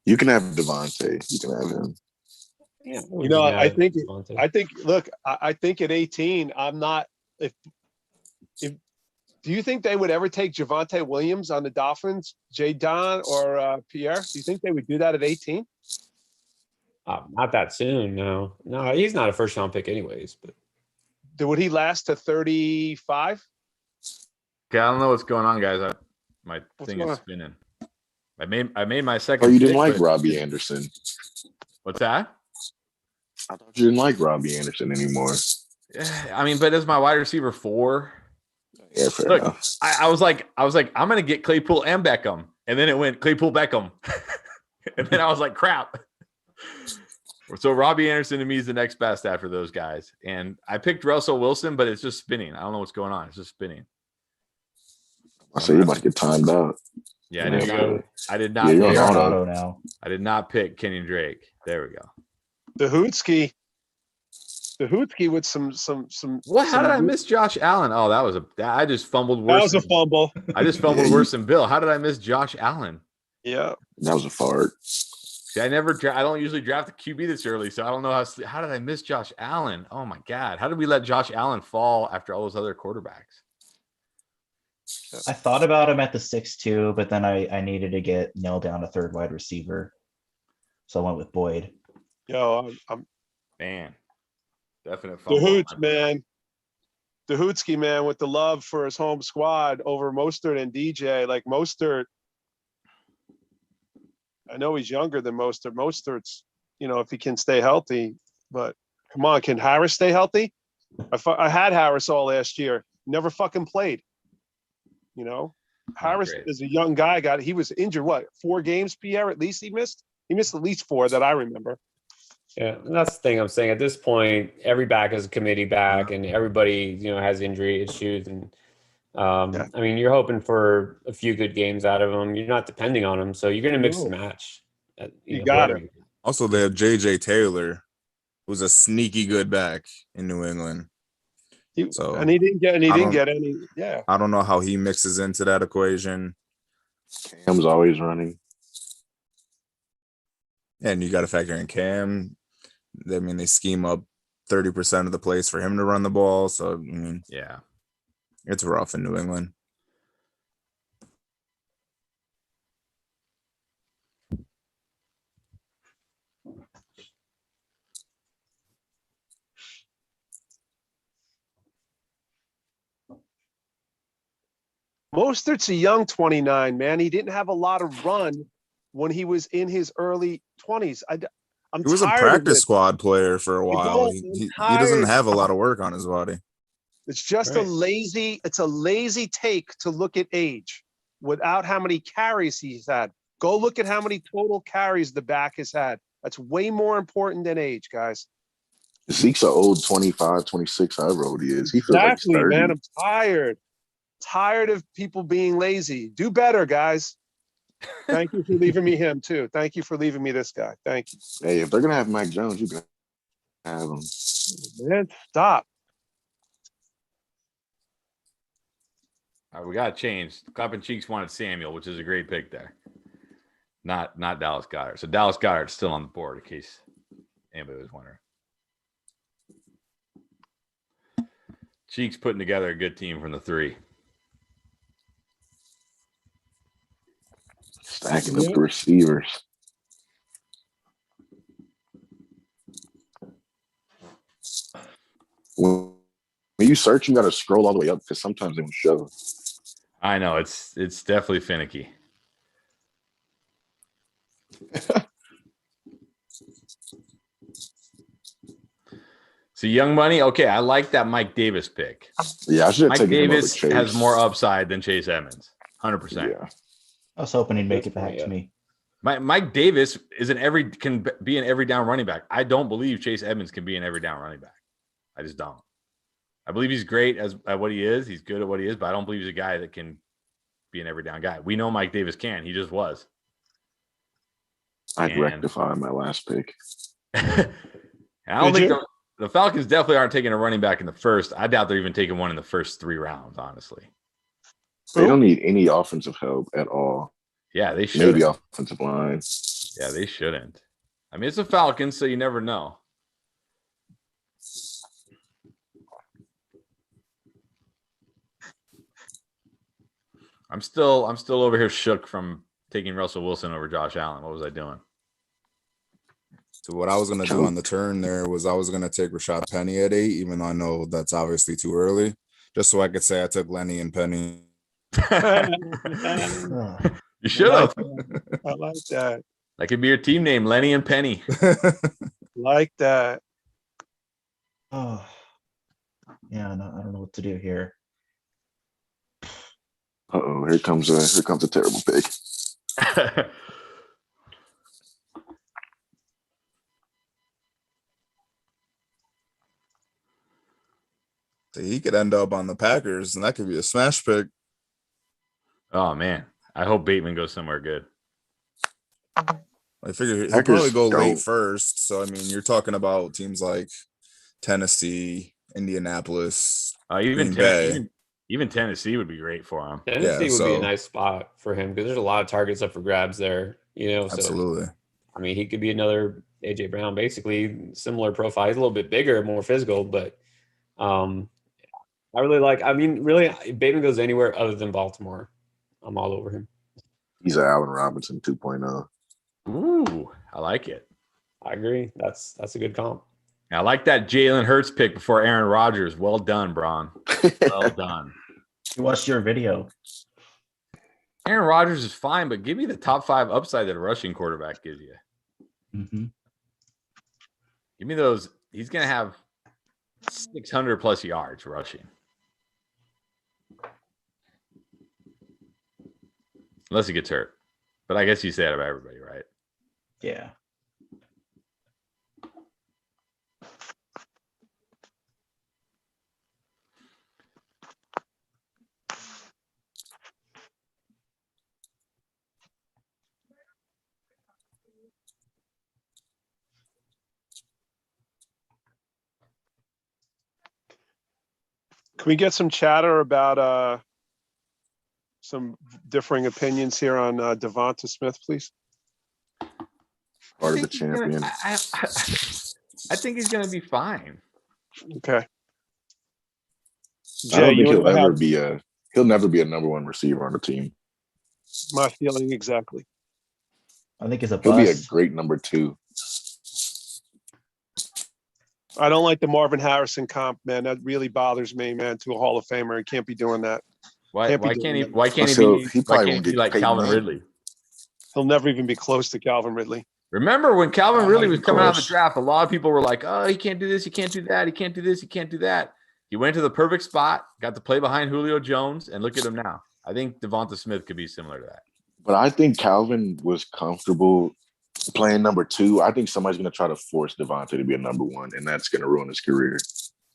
You can have Devontae. You can have him. Yeah, I think at 18, I'm not. If do you think they would ever take Javonte Williams on the Dolphins, Jay Don or Pierre? Do you think they would do that at 18? Not that soon. No, he's not a first round pick anyways. But would he last to 35? Okay, I don't know what's going on, guys. My thing is spinning. I made my second. Oh, you didn't like Robbie Anderson? What's that? I thought you didn't like Robbie Anderson anymore. Yeah, I mean, but as my wide receiver 4. Yeah, fair enough. I was like, I'm gonna get Claypool and Beckham, and then it went Claypool Beckham, and then I was like, crap. So Robbie Anderson to me is the next best after those guys, and I picked Russell Wilson, but it's just spinning. I don't know what's going on. It's just spinning. I say you might get timed out. Yeah, There you go. I did Yeah, not. you're on They're on auto. auto now. I did not pick Kenyon Drake. There we go. The Hootski with some. What? How some- did I miss Josh Allen? Oh, I just fumbled That worse. was a fumble. I just fumbled Yeah, worse than Bill. How did I miss Josh Allen? Yeah. That was a fart. See, I don't usually draft the QB this early, so I don't know how did I miss Josh Allen? Oh my God. How did we let Josh Allen fall after all those other quarterbacks? I thought about him at the 6-2, but then I needed to get nailed down a third wide receiver. So I went with Boyd. Yo, I'm Man. Definite the fumble. Hoots, man. The Hootski, man, with the love for his home squad over Mostert and DJ. Like Mostert, I know he's younger than Mostert. Mostert's, if he can stay healthy, but come on, can Harris stay healthy? I had Harris all last year, never fucking played. Harris great. is a young guy. He was injured. What, 4 games, Pierre? At least he missed. He missed at least 4 that I remember. Yeah, and that's the thing I'm saying. At this point, every back is a committee back, and everybody has injury issues. And Yeah. I mean, you're hoping for a few good games out of them. You're not depending on them, so you're going to mix and match. You got whoever it. Also, they have JJ Taylor, who's a sneaky good back in New England. So And he didn't get don't- any. Yeah. I don't know how he mixes into that equation. Cam's always running. And you got to factor in Cam. I mean, they scheme up 30% of the plays for him to run the ball. So, I mean, Yeah. it's rough in New England. Mostert's a young 29, man. He didn't have a lot of run when he was in his early 20s. I'm He was a tired of practice this. squad player for a while. know, He I'm doesn't tired. have a lot of work on his body. It's just Right. it's a lazy take to look at age without how many carries he's had. Go look at how many total carries the back has had. That's way more important than age, guys. Zeke's an old 25, 26, however old he is. He feels Exactly, like he's 30. man. I'm tired of people being lazy. Do better, guys. Thank you for leaving me him too. Thank you for leaving me this guy. Thank you. Hey, if they're going to have Mike Jones, you can have him. Man, stop. All right, we got to change. Clapping Cheeks wanted Samuel, which is a great pick there. Not Dallas Goedert. So Dallas Goedert's still on the board in case anybody was wondering. Cheeks putting together a good team from the 3. Stacking up the receivers. When you search, you got to scroll all the way up because sometimes they won't show. I know it's definitely finicky. So Young Money, okay, I like that Mike Davis pick. Yeah, I should have Mike taken Davis him over Chase. has more upside than Chase Edmonds, 100%. Yeah. I was hoping he'd make it back to me. Mike Davis can be an every down running back. I don't believe Chase Edmonds can be an every down running back. I just don't. I believe he's great at what he is. He's good at what he is, but I don't believe he's a guy that can be an every down guy. We know Mike Davis can. He just was. I'd rectify my last pick. I don't think the Falcons definitely aren't taking a running back in the first. I doubt they're even taking one in the first 3 rounds, honestly. They don't need any offensive help at all. Yeah, they should. Maybe offensive line. Yeah, they shouldn't. I mean, it's the Falcons, so you never know. I'm still over here shook from taking Russell Wilson over Josh Allen. What was I doing? So what I was going to do on the turn there was I was going to take Rashad Penny at 8, even though I know that's obviously too early, just so I could say I took Lenny and Penny. You should have. I like that. That could be your team name, Lenny and Penny. Like that. Oh, yeah, no, I don't know what to do here. Uh-oh, here comes a terrible pick. So he could end up on the Packers, and that could be a smash pick. Oh man, I hope Bateman goes somewhere good. I figure he'll Packers probably go late don't. first. So I mean, you're talking about teams like Tennessee, Indianapolis, Green Bay. Even Tennessee would be great for him. Tennessee would be a nice spot for him because there's a lot of targets up for grabs there. So Absolutely. I mean, he could be another AJ Brown, basically similar profile. He's a little bit bigger, more physical, but I really like. I mean, really, if Bateman goes anywhere other than Baltimore, I'm all over him. He's an Allen Robinson 2.0. Ooh, I like it. I agree. That's a good comp. I like that Jalen Hurts pick before Aaron Rodgers. Well done, Braun. Well done. You watched your video. Aaron Rodgers is fine, but give me the top 5 upside that a rushing quarterback gives you. Mm-hmm. Give me those. He's going to have 600 plus yards rushing. Unless he gets hurt. But I guess you say that about everybody, right? Yeah. Can we get some chatter about some differing opinions here on Devonta Smith, please? Part of the champion. I think he's going to be fine. Okay. I Jay, don't think you he'll have he'll never be a number 1 receiver on the team. my feeling exactly. I think it's a He'll be a bust. great number 2. I don't like the Marvin Harrison comp, man. That really bothers me, man. To a Hall of Famer, he can't be doing that. Why Can't be can't doing he? that. Why can't he So be? he Why probably can't he won't be get like paid Calvin money. Ridley? He'll never even be close to Calvin Ridley. Remember when Calvin Ridley was coming out of the close. draft? A lot of people were like, "Oh, he can't do this. He can't do that. He can't do this. He can't do that." He went to the perfect spot, got to play behind Julio Jones, and look at him now. I think Devonta Smith could be similar to that. But I think Calvin was comfortable playing number 2. I think somebody's going to try to force Devonta to be a number 1, and that's going to ruin his career.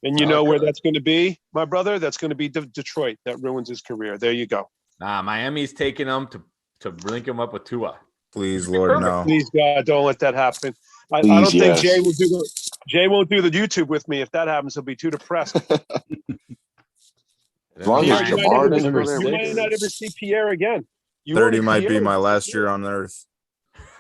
And you know where that's going to be, my brother? That's going to be Detroit. That ruins his career. There you go. Nah, Miami's taking him to link him up with Tua. Please, Lord, no. Please, God, don't let that happen. I Please, don't think yes. Jay won't do the YouTube with me. If that happens, he'll be too depressed. As long as Pierre, Jamar doesn't number go there, you we're might good. not ever see Pierre again. 30 might be my last year on earth.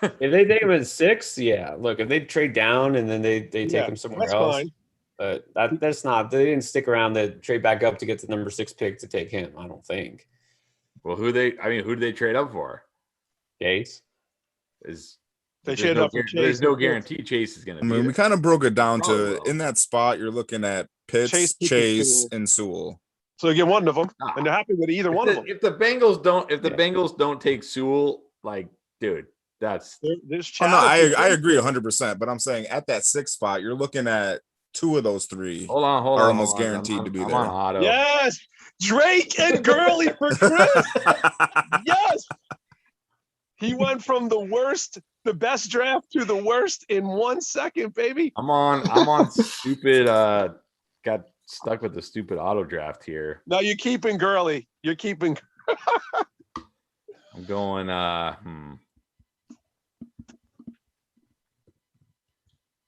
If they take him at 6, yeah. Look, if they trade down and then they take him somewhere that's else, fine. but that's not. They didn't stick around to trade back up to get the number 6 pick to take him. I don't think. Well, who do they trade up for? Chase. They traded up for Chase. There's no guarantee Chase is going to I be mean, we there. kind of broke it down Probably to will. in that spot, you're looking at Pitts, Chase, and Sewell. So they get one of them, Nah. and they're happy with either one of them. If the Bengals don't take Sewell, like, dude, that's There's Oh, no, chatter. I agree 100%. But I'm saying at that 6 spot, you're looking at 2 of those 3 hold on. are almost guaranteed to be I'm there. on auto. Yes, Drake and Gurley for Chris. Yes, he went from the best draft to the worst in 1 second, baby. I'm on stupid. Got stuck with the stupid auto draft here. Now you're keeping Gurley. You're keeping. I'm going. I'm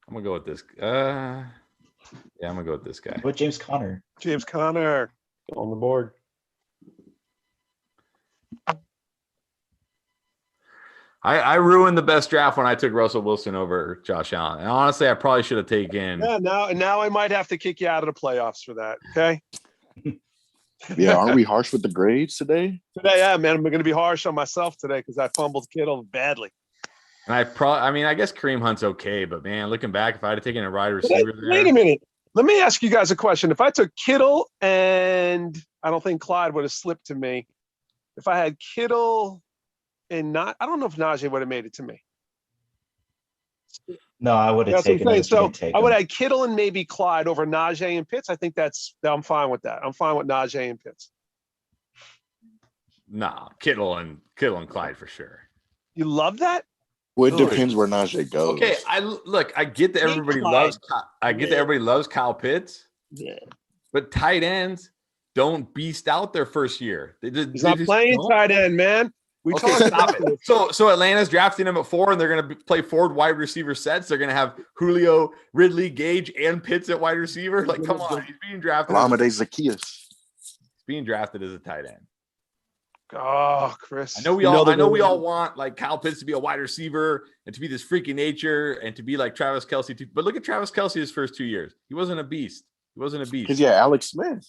gonna go with this. Yeah, I'm gonna go with this guy. What James Conner? James Conner. On the board. I ruined the best draft when I took Russell Wilson over Josh Allen. And honestly, I probably should have taken. Yeah, now I might have to kick you out of the playoffs for that. Okay. Yeah, aren't we harsh with the grades today? Today, yeah, man, I'm going to be harsh on myself today because I fumbled Kittle badly. And I guess Kareem Hunt's okay, but man, looking back, if I had taken a wide receiver there. Wait a minute. Let me ask you guys a question. If I took Kittle and I don't think Clyde would have slipped to me. If I had Kittle and I don't know if Najee would have made it to me. No, I would have That's what I'm taken it. saying. So I would have Kittle and maybe Clyde over Najee and Pitts. I think I'm fine with that. I'm fine with Najee and Pitts. Nah, Kittle and Clyde for sure. You love that? Well, it depends where Najee goes. Okay, I get that everybody loves. I get that everybody loves Kyle Pitts. Yeah. But tight ends don't beast out their first year. He's not playing tight end, man. We Okay, talked stop about it. So Atlanta's drafting him at 4, and they're going to play 4 wide receiver sets. They're going to have Julio, Ridley, Gage, and Pitts at wide receiver. Like, come on, he's being drafted. Alameda Zacchaeus. He's being drafted as a tight end. Oh, Chris. I know we all want like Kyle Pitts to be a wide receiver and to be this freaky nature and to be like Travis Kelce too. But look at Travis Kelce his first 2 years. He wasn't a beast. Because Alex Smith.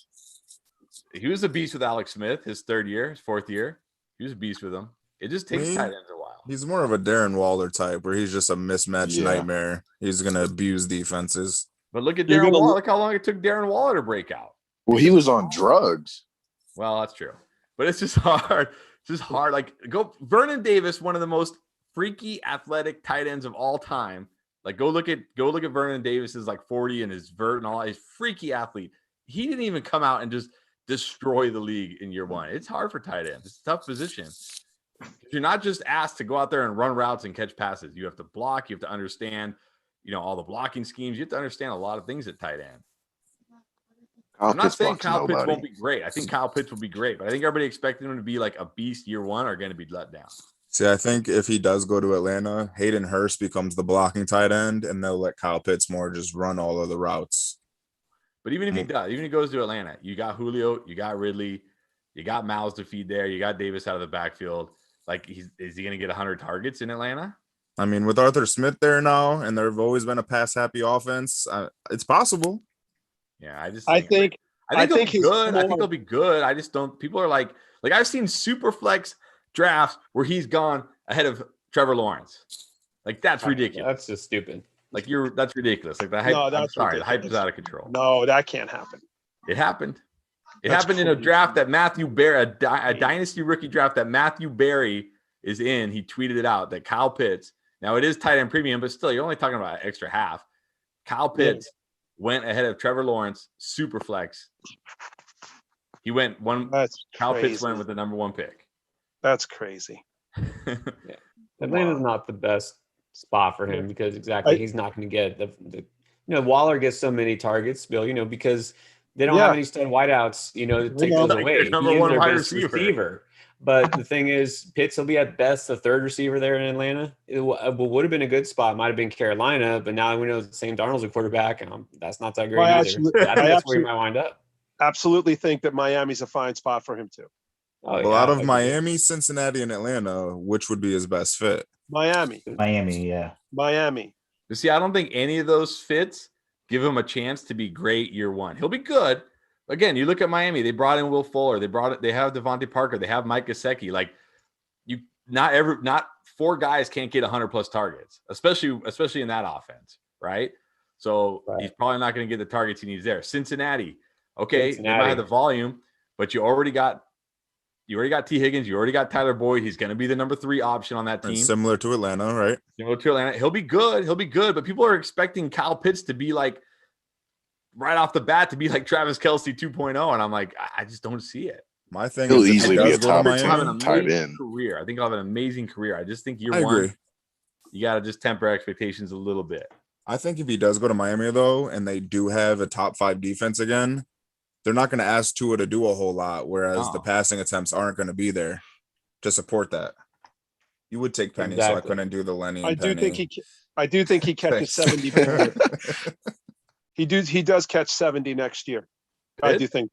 He was a beast with Alex Smith his 3rd year, his 4th year. He was a beast with him. It just takes tight ends a while. He's more of a Darren Waller type where he's just a mismatch nightmare. He's gonna abuse defenses. But look at Darren Waller. Look how long it took Darren Waller to break out. Well, he was on drugs. Well, that's true. But it's just hard. It's just hard. Like Vernon Davis, one of the most freaky athletic tight ends of all time. Like go look at Vernon Davis's like 40 and his vert and all. He's freaky athlete. He didn't even come out and just destroy the league in year 1. It's hard for tight ends. It's a tough position. You're not just asked to go out there and run routes and catch passes. You have to block. You have to understand, all the blocking schemes. You have to understand a lot of things at tight end. I'm not saying Kyle Pitts won't be great. I think Kyle Pitts will be great, but I think everybody expecting him to be like a beast year 1 are going to be let down. See, I think if he does go to Atlanta, Hayden Hurst becomes the blocking tight end, and they'll let Kyle Pitts more just run all of the routes. But even if he does, even if he goes to Atlanta, you got Julio, you got Ridley, you got mouths to feed there, you got Davis out of the backfield. Like, is he going to get 100 targets in Atlanta? I mean, with Arthur Smith there now, and there've always been a pass-happy offense, it's possible. Yeah, I think he's good. I think he'll be good. I just don't. People are like I've seen super flex drafts where he's gone ahead of Trevor Lawrence. Like that's ridiculous. That's just stupid. Like that's ridiculous. Like the hype. No, I'm sorry, ridiculous. The hype is out of control. No, that can't happen. It happened. It happened in a draft that Matthew Berry, a dynasty rookie draft that Matthew Berry is in. He tweeted it out that Kyle Pitts. Now it is tight end premium, but still, you're only talking about an extra half. Kyle Pitts went ahead of Trevor Lawrence, super flex. He went one. Kyle Pitts went with the number 1 pick. That's crazy. Atlanta's not the best spot for him because he's not going to get the Waller gets so many targets, Bill, because they don't have any stud wideouts, to take those away. He's number 1 wide receiver. But the thing is, Pitts will be at best the 3rd receiver there in Atlanta. It would have been a good spot. Might have been Carolina, but now we know Sam Darnold's a quarterback, and that's not that great either. I think that's where he might wind up. Absolutely think that Miami's a fine spot for him too. Out of Miami, Cincinnati, and Atlanta, which would be his best fit? Miami. You see, I don't think any of those fits give him a chance to be great year 1. He'll be good. Again, you look at Miami. They brought in Will Fuller. They have Devontae Parker. They have Mike Gesicki. Like not 4 guys can't get 100+ targets, especially in that offense, right? So he's probably not going to get the targets he needs there. Cincinnati, they might have the volume, but you already got T. Higgins. You already got Tyler Boyd. He's going to be the number 3 option on that team. And similar to Atlanta, right? Similar to Atlanta. He'll be good. But people are expecting Kyle Pitts to be like right off the bat to be like Travis Kelce 2.0, and I'm like, I just don't see it. My thing he'll is easily be a top 10 tight end career. I think I'll have an amazing career. I just think year 1, you got to just temper expectations a little bit. I think if he does go to Miami though, and they do have a top 5 defense again, they're not going to ask Tua to do a whole lot, whereas the passing attempts aren't going to be there to support that. You would take Penny, so I couldn't do the Lenny. I do think he catches 70. He does catch 70 next year. I do think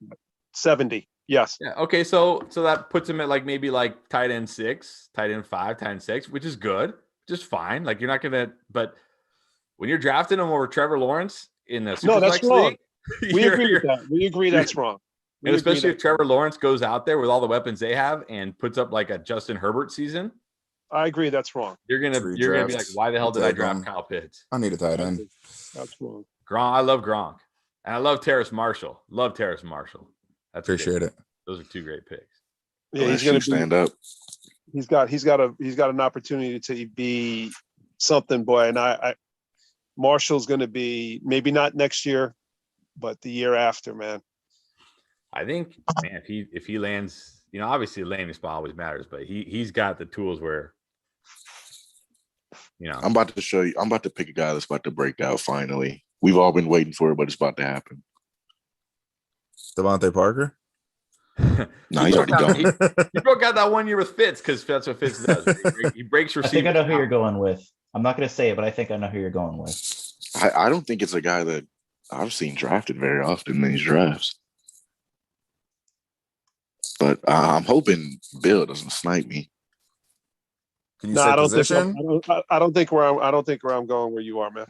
70. Yes. Yeah. Okay. So that puts him at like maybe like tight end 6, tight end 5, tight end 6, which is good, just fine. Like you're not gonna, but when you're drafting him over Trevor Lawrence in the that's wrong. We agree with that. We agree that's wrong. And especially if Trevor Lawrence goes out there with all the weapons they have and puts up like a Justin Herbert season. I agree that's wrong. You're gonna be like, why the hell did I draft Kyle Pitts? I need a tight end. That's wrong. Gronk, I love Gronk, and I love Terrace Marshall. Appreciate it. Those are 2 great picks. Yeah, he's going to stand up. He's got an opportunity to be something, boy. And Marshall's going to be maybe not next year, but the year after, man. I think, man, if he lands, obviously landing spot always matters, but he's got the tools where, I'm about to show you. I'm about to pick a guy that's about to break out finally. We've all been waiting for it, but it's about to happen. Devontae Parker? No, he's already gone. He broke out that 1 year with Fitz because that's what Fitz does. He breaks I receivers. think I know who you're going with. I'm not going to say it, but I think I know who you're going with. I don't think it's a guy that I've seen drafted very often in these drafts. But I'm hoping Bill doesn't snipe me. Can you say position? I don't think where I'm going where you are, man.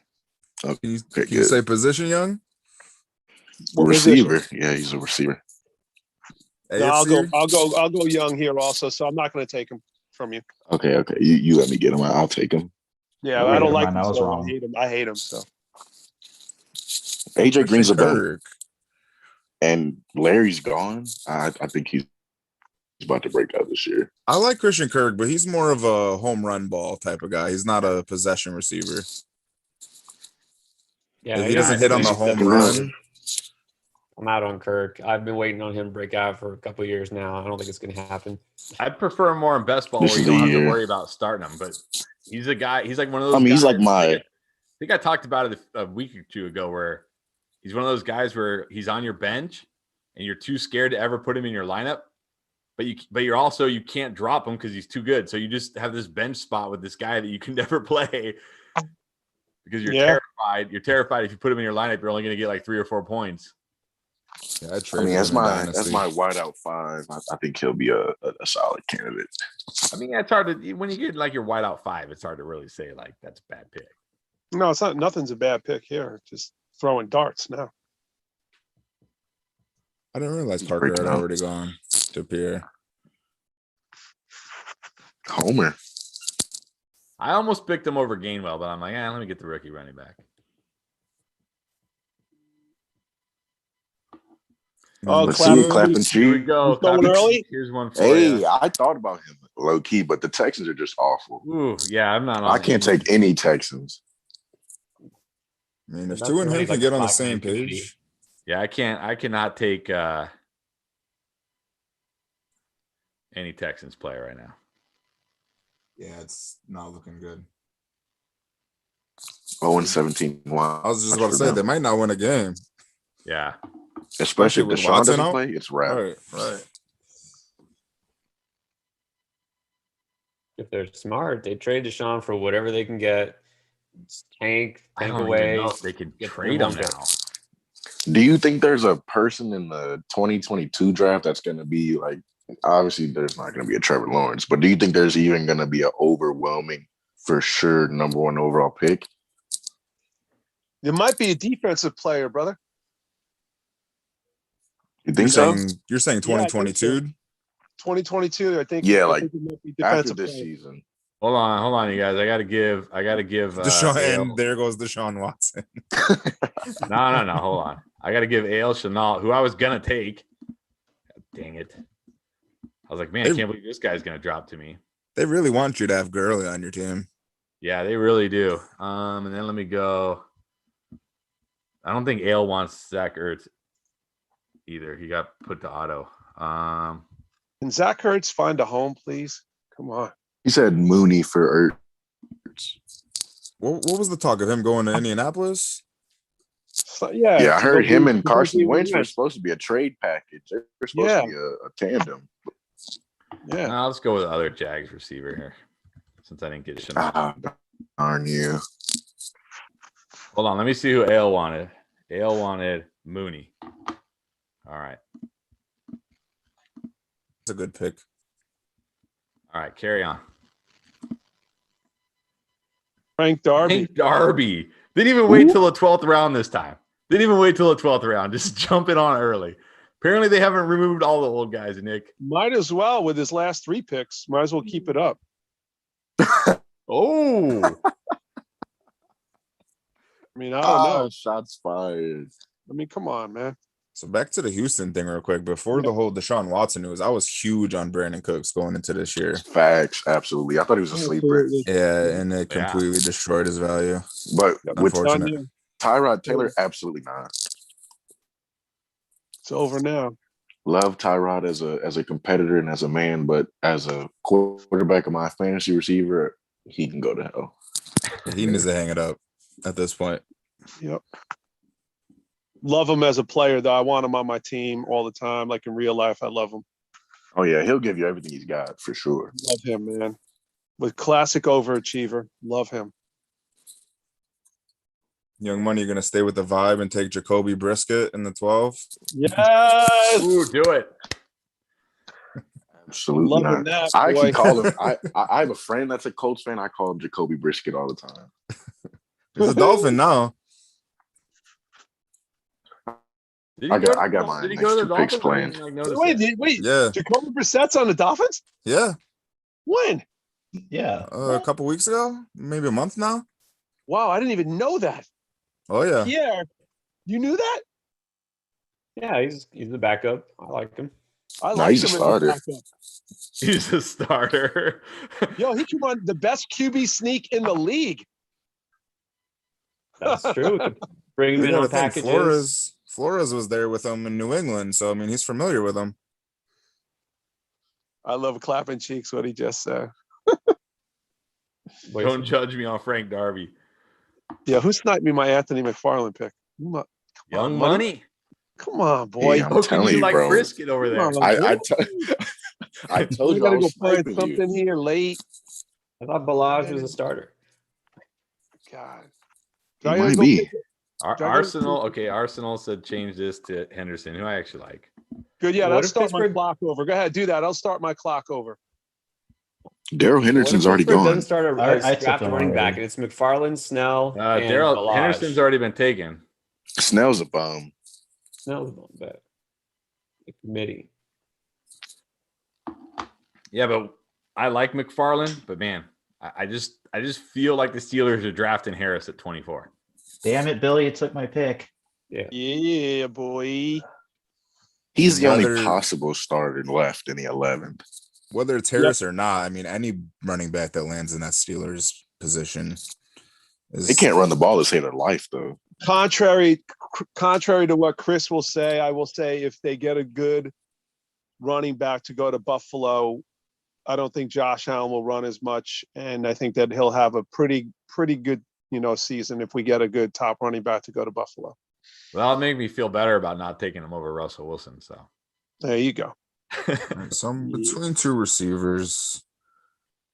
Can you say position, Young? Receiver. Yeah, he's a receiver. No, I'll go Young here also. So I'm not going to take him from you. Okay. You let me get him. I'll take him. Yeah, I don't like him. I was wrong. I hate him. So AJ Green's a back, and Larry's gone. I think he's about to break out this year. I like Christian Kirk, but he's more of a home run ball type of guy. He's not a possession receiver. Yeah, If he doesn't hit on the home run. I'm out on Kirk. I've been waiting on him to break out for a couple of years now. I don't think it's going to happen. I prefer him more in best ball where you don't have to worry about starting him. But he's a guy. He's like one of those. He's guys, like I think I talked about it a week or two ago, where he's one of those guys where he's on your bench and you're too scared to ever put him in your lineup. But you're also, you can't drop him because he's too good. So you just have this bench spot with this guy that you can never play because you're terrified. You're terrified if you put him in your lineup, you're only going to get like 3 or 4 points. Yeah, that's my wideout 5. I think he'll be a solid candidate. I mean, it's hard to, when you get like your wideout 5, it's hard to really say like that's a bad pick. No, it's not. Nothing's a bad pick here. Just throwing darts now. I didn't realize Parker had already gone to Pierre. Homer. I almost picked him over Gainwell, but I'm like, let me get the rookie running back. Oh, clapping cheek. Here we go. Early? Here's one for you. Hey, I thought about him low key, but the Texans are just awful. Ooh, yeah, I'm not. I can't take any Texans. I mean, if 2 and him can get on the same page. Yeah, I cannot take any Texans player right now. Yeah, it's not looking good. 0-17. Wow. I was just about to say they might not win a game. Yeah. Especially if Deshaun doesn't play, it's wrap. Right. If they're smart, they trade Deshaun for whatever they can get. Tank away. Know if they can trade him now. Do you think there's a person in the 2022 draft that's going to be like, obviously there's not going to be a Trevor Lawrence, but do you think there's even going to be an overwhelming, for sure, number 1 overall pick? There might be a defensive player, brother. You think so? You're saying 2022? 2022, I think. Yeah, I think it might be after this player. season. Hold on, you guys. I gotta give Deshaun, and there goes Deshaun Watson. No. Hold on. I gotta give A.L. Chenault, who I was gonna take. God dang it. I was like, man, I can't believe this guy's gonna drop to me. They really want you to have Gurley on your team. Yeah, they really do. And then let me go. I don't think A.L. wants Zach Ertz either. He got put to auto. Can Zach Ertz find a home, please? Come on. He said Mooney for Ertz. What was the talk of him going to Indianapolis? So, I heard him and Carson Wentz were supposed to be a trade package. They're supposed to be a tandem. Yeah. Now let's go with the other Jags receiver here, since I didn't get Chenault. Darn you. Hold on, let me see who A.L. wanted. A.L. wanted Mooney. All right. That's a good pick. All right, carry on. Frank Darby. Didn't even wait till the 12th round this time. Just jumping on early. Apparently they haven't removed all the old guys, Nick. Might as well with his last 3 picks. Might as well keep it up. Oh. I mean, I don't know. Shots fired. I mean, come on, man. So back to the Houston thing real quick. Before the whole Deshaun Watson news, I was huge on Brandon Cooks going into this year. Facts, absolutely. I thought he was a sleeper. Yeah, and it completely destroyed his value. But with unfortunate. Tyrod Taylor, absolutely not. It's over now. Love Tyrod as a competitor and as a man, but as a quarterback of my fantasy receiver, he can go to hell. He needs to hang it up at this point. Yep. Love him as a player, though. I want him on my team all the time. Like in real life, I love him. Oh yeah, he'll give you everything he's got for sure. Love him, man. With classic overachiever. Love him. Young Money, you're gonna stay with the vibe and take Jacoby Brisket in the 12. Yes. Ooh, do it. Absolutely Loving not. that, I actually boy. call him. I have a friend that's a Colts fan. I call him Jacoby Brisket all the time. He's a Dolphin now. I got mine. Did he Next go to two the picks Dolphins? planned. I didn't, like, notice Wait, that. wait. Yeah, Jacoby Brissett's on the Dolphins? yeah. When? Yeah. A couple weeks ago, maybe a month now. Wow, I didn't even know that. Oh yeah. Pierre, you knew that? Yeah, he's the backup. I like him. I No, like he's a him as starter. backup. He's a starter. Yo, he can run the best QB sneak in the league. That's true. Bring him You in gotta on think packages. Flores was there with him in New England, so I mean he's familiar with him. I love clapping cheeks, what he just said. Don't judge me on Frank Darby. Yeah, who sniped me my Anthony McFarland pick? Come on, Young Money. Come on, boy. Yeah, I'm Hooking telling you you, like bro. brisket over there. Come on, I I told you I gotta go was find sniping you. something here late. I thought Balaj was a starter. God. He Do I gotta might go be. pick it? Arsenal. Okay, Arsenal said change this to Henderson, who I actually like. Good, yeah, What let's if start my Pittsburgh- clock over. Go ahead, do that. I'll start my clock over. Daryl Henderson's What if already Pittsburgh gone. doesn't start I a took draft him running back, already. and it's McFarland, Snell, and Daryl Balaj. Henderson's already been taken. Snell's a bum. Snell's not bad. The committee. Yeah, but I like McFarland, but man, I just feel like the Steelers are drafting Harris at 24. Damn it, Billy! It took my pick. Yeah, boy. He's the only Whether- possible starter left in the 11th. Whether it's Harris or not, I mean any running back that lands in that Steelers position is They can't run the ball to save their life, though. Contrary to what Chris will say, I will say if they get a good running back to go to Buffalo, I don't think Josh Allen will run as much, and I think that he'll have a pretty good, season if we get a good top running back to go to Buffalo. Well, that'll make me feel better about not taking him over Russell Wilson. So There you go. some between two receivers.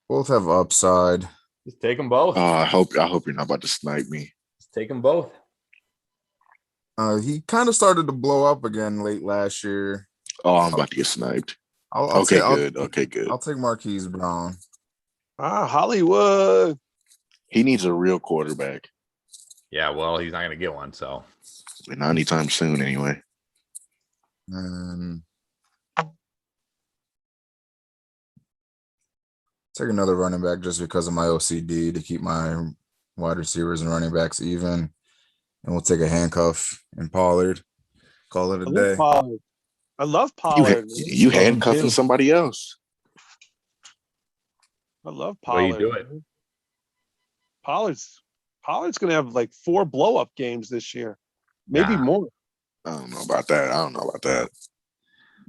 Both have upside. Just take them both. I hope you're not about to snipe me. Just take them both. He kind of started to blow up again late last year. Oh, I'm about to get sniped. I'll Okay, take, good. I'll take Marquise Brown. Hollywood. He needs a real quarterback. Yeah, well, he's not going to get one. So Not anytime soon, anyway. And take another running back just because of my OCD to keep my wide receivers and running backs even. And we'll take a handcuff and Pollard. Call it a day. I love Pollard. You handcuffing somebody else. I love Way Pollard. you do it. Pollard's going to have like 4 blow-up games this year, maybe more. I don't know about that.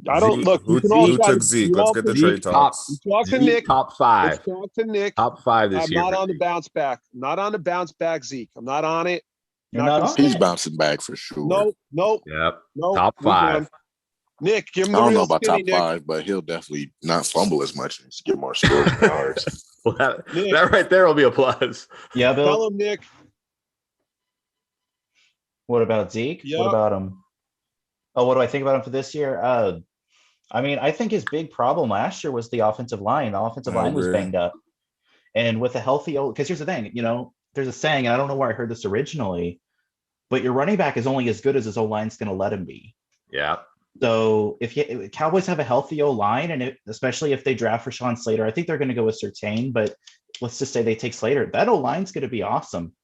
I don't look. Who took Zeke? Let's get the trade talks. Talk to Zeke, Nick. top 5. Let's talk to Nick. Top 5 this I'm year. not on the bounce back. Not on the bounce back, Zeke. I'm not on it. You're not on He's it? bouncing back for sure. Nope. Yep. Top Top 5. Nick, give him I the don't know real about skinny, top Nick. 5, but he'll definitely not fumble as much and just get more scores and yards. Well, Nick. that right there will be a plus. Yeah, Bill. Tell him, Nick. What about Zeke? Yeah. What about him? Oh, what do I think about him for this year? I mean, I think his big problem last year was the offensive line. The offensive I line was agree. banged up. And with a healthy, because here's the thing, there's a saying, and I don't know where I heard this originally, but your running back is only as good as his O-line's going to let him be. Yeah. So if Cowboys have a healthy O-line, and especially if they draft Rashawn Slater, I think they're going to go with Surtain, but let's just say they take Slater. That O-line's going to be awesome.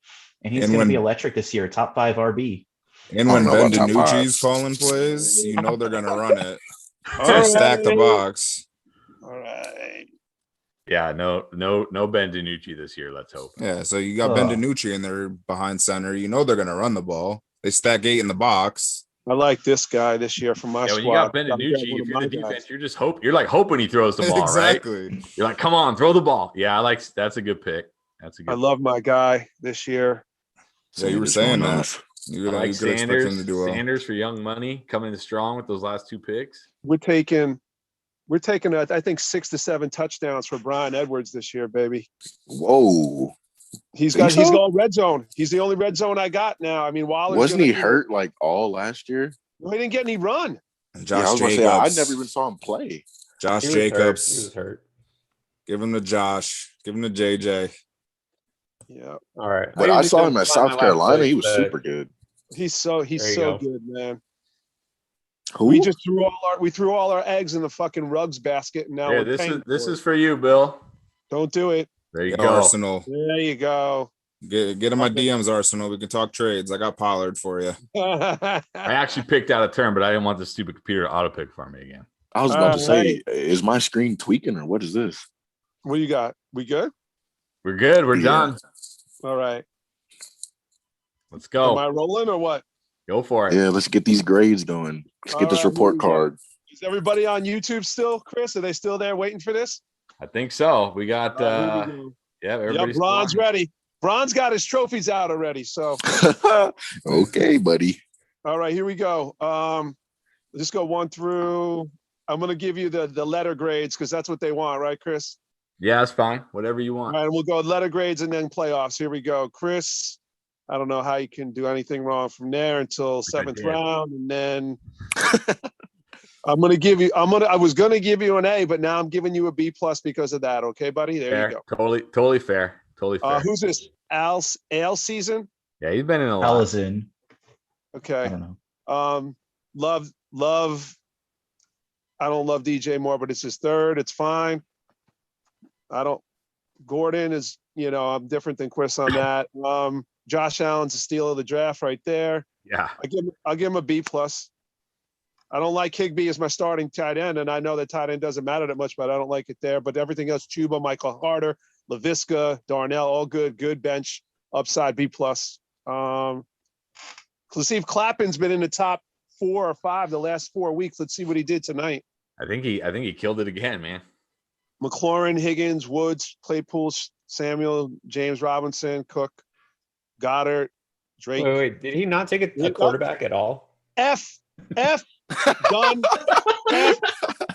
And he's And going to when- be electric this year, top 5 RB. And I when don't know Ben about top DiNucci's 5. calling plays, you know they're gonna run it. All So right. stack the box. All right. Yeah, no Ben DiNucci this year. Let's hope. Yeah, so you got Ben Oh. DiNucci and they're behind center. You know they're gonna run the ball. They stack 8 in the box. I like this guy this year from my Yeah, squad. when you got Ben Gotta get DiNucci, one if of you're the my defense, guys. you're just you're like hoping he throws the ball, right? Exactly. You're like, come on, throw the ball. Yeah, that's a good pick. That's a good I love my guy this year. So you were saying that. You I like could expect him to Sanders. do well. Sanders for young money coming in strong with those last 2 picks. We're taking I think 6 to 7 touchdowns for Brian Edwards this year, baby. Whoa. He's Think so? going red zone. He's the only red zone I got now. I mean, Waller's Wasn't he hurt like all last year? No, he didn't get any run. Josh I was Jacobs. gonna say I never even saw him play. Josh He was Jacobs. Hurt. He was hurt. Give him to Josh. Give him to JJ. Yeah. All right. But I saw him at South Carolina. He was super good. He's so good, man. Who? We just threw all our eggs in the fucking Ruggs basket, and now this is for you, Bill. Don't do it. There you Yo, go. Arsenal. There you go. Get in my DMs, Arsenal. We can talk trades. I got Pollard for you. I actually picked out a term, but I didn't want the stupid computer to auto pick for me again. I was about to say, is my screen tweaking or what is this? What do you got? We good? We're good. We're done. All right. Let's go. Am I rolling or what? Go for it. Yeah, let's get these grades going. Let's get this report card. Is everybody on YouTube still, Chris? Are they still there waiting for this? I think so. We got everybody's Bron's ready. Bron's got his trophies out already. So okay, buddy. All right, here we go. Just go 1 through. I'm gonna give you the letter grades because that's what they want, right, Chris? Yeah, that's fine. Whatever you want. All right, we'll go letter grades and then playoffs. Here we go. Chris, I don't know how you can do anything wrong from there until 7th round. And then I was gonna give you an A, but now I'm giving you a B+ because of that. Okay, buddy? There you go. Totally fair. Totally fair. Who's this? Ale season? Yeah, he's been in a lot. Allison. Okay. I don't know. Love. I don't love DJ Moore, but it's his 3rd. It's fine. Gordon is, I'm different than Chris on that. Josh Allen's a steal of the draft right there. Yeah. I'll give him a B+. I don't like Higbee as my starting tight end, and I know that tight end doesn't matter that much, but I don't like it there. But everything else, Chuba, Michael Harder, LaVisca, Darnell, all good bench, upside B+. Let's see if Clappen's been in the top 4 or 5 the last 4 weeks. Let's see what he did tonight. I think he killed it again, man. McLaurin, Higgins, Woods, Claypool, Samuel, James Robinson, Cook, Goddard, Drake. Wait. Did he not take a quarterback at all? F, done. F.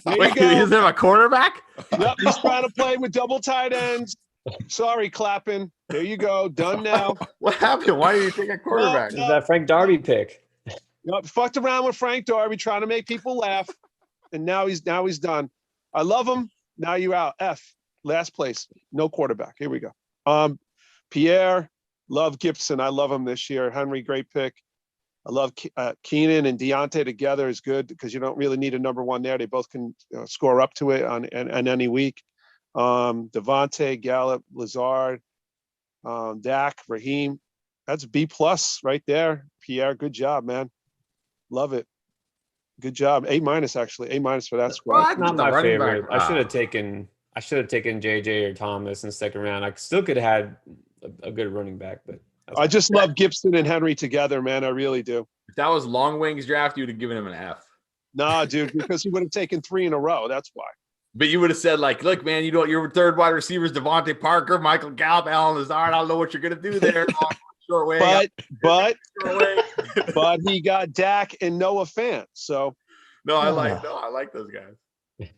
There Wait, you go. he doesn't have a quarterback? Yep, he's trying to play with double tight ends. Sorry, Clappin. There you go. Done now. What happened? Why did you take a quarterback? Is that Frank Darby pick? Yep, fucked around with Frank Darby, trying to make people laugh, and now he's done. I love him. Now you're out. F, last place. No quarterback. Here we go. Pierre, love Gibson. I love him this year. Henry, great pick. I love Keenan and Deontay together is good because you don't really need a number 1 there. They both can score up to it on any week. Devontae, Gallup, Lazard, Dak, Raheem. That's B+ right there. Pierre, good job, man. Love it. Good job. A- actually. A- for that squad. Not my favorite. I should have taken JJ or Thomas in the 2nd round. I still could have had a good running back, but I just love Gibson and Henry together, man. I really do. If that was Long Wings draft, you'd have given him an F. Nah, dude, because he would have taken 3 in a row. That's why. But you would have said, like, look, man, your 3rd wide receiver is Devontae Parker, Michael Gallup, Allen Lazard. I don't know what you're gonna do there. Short way. But he got Dak and Noah Fant. So I like those guys.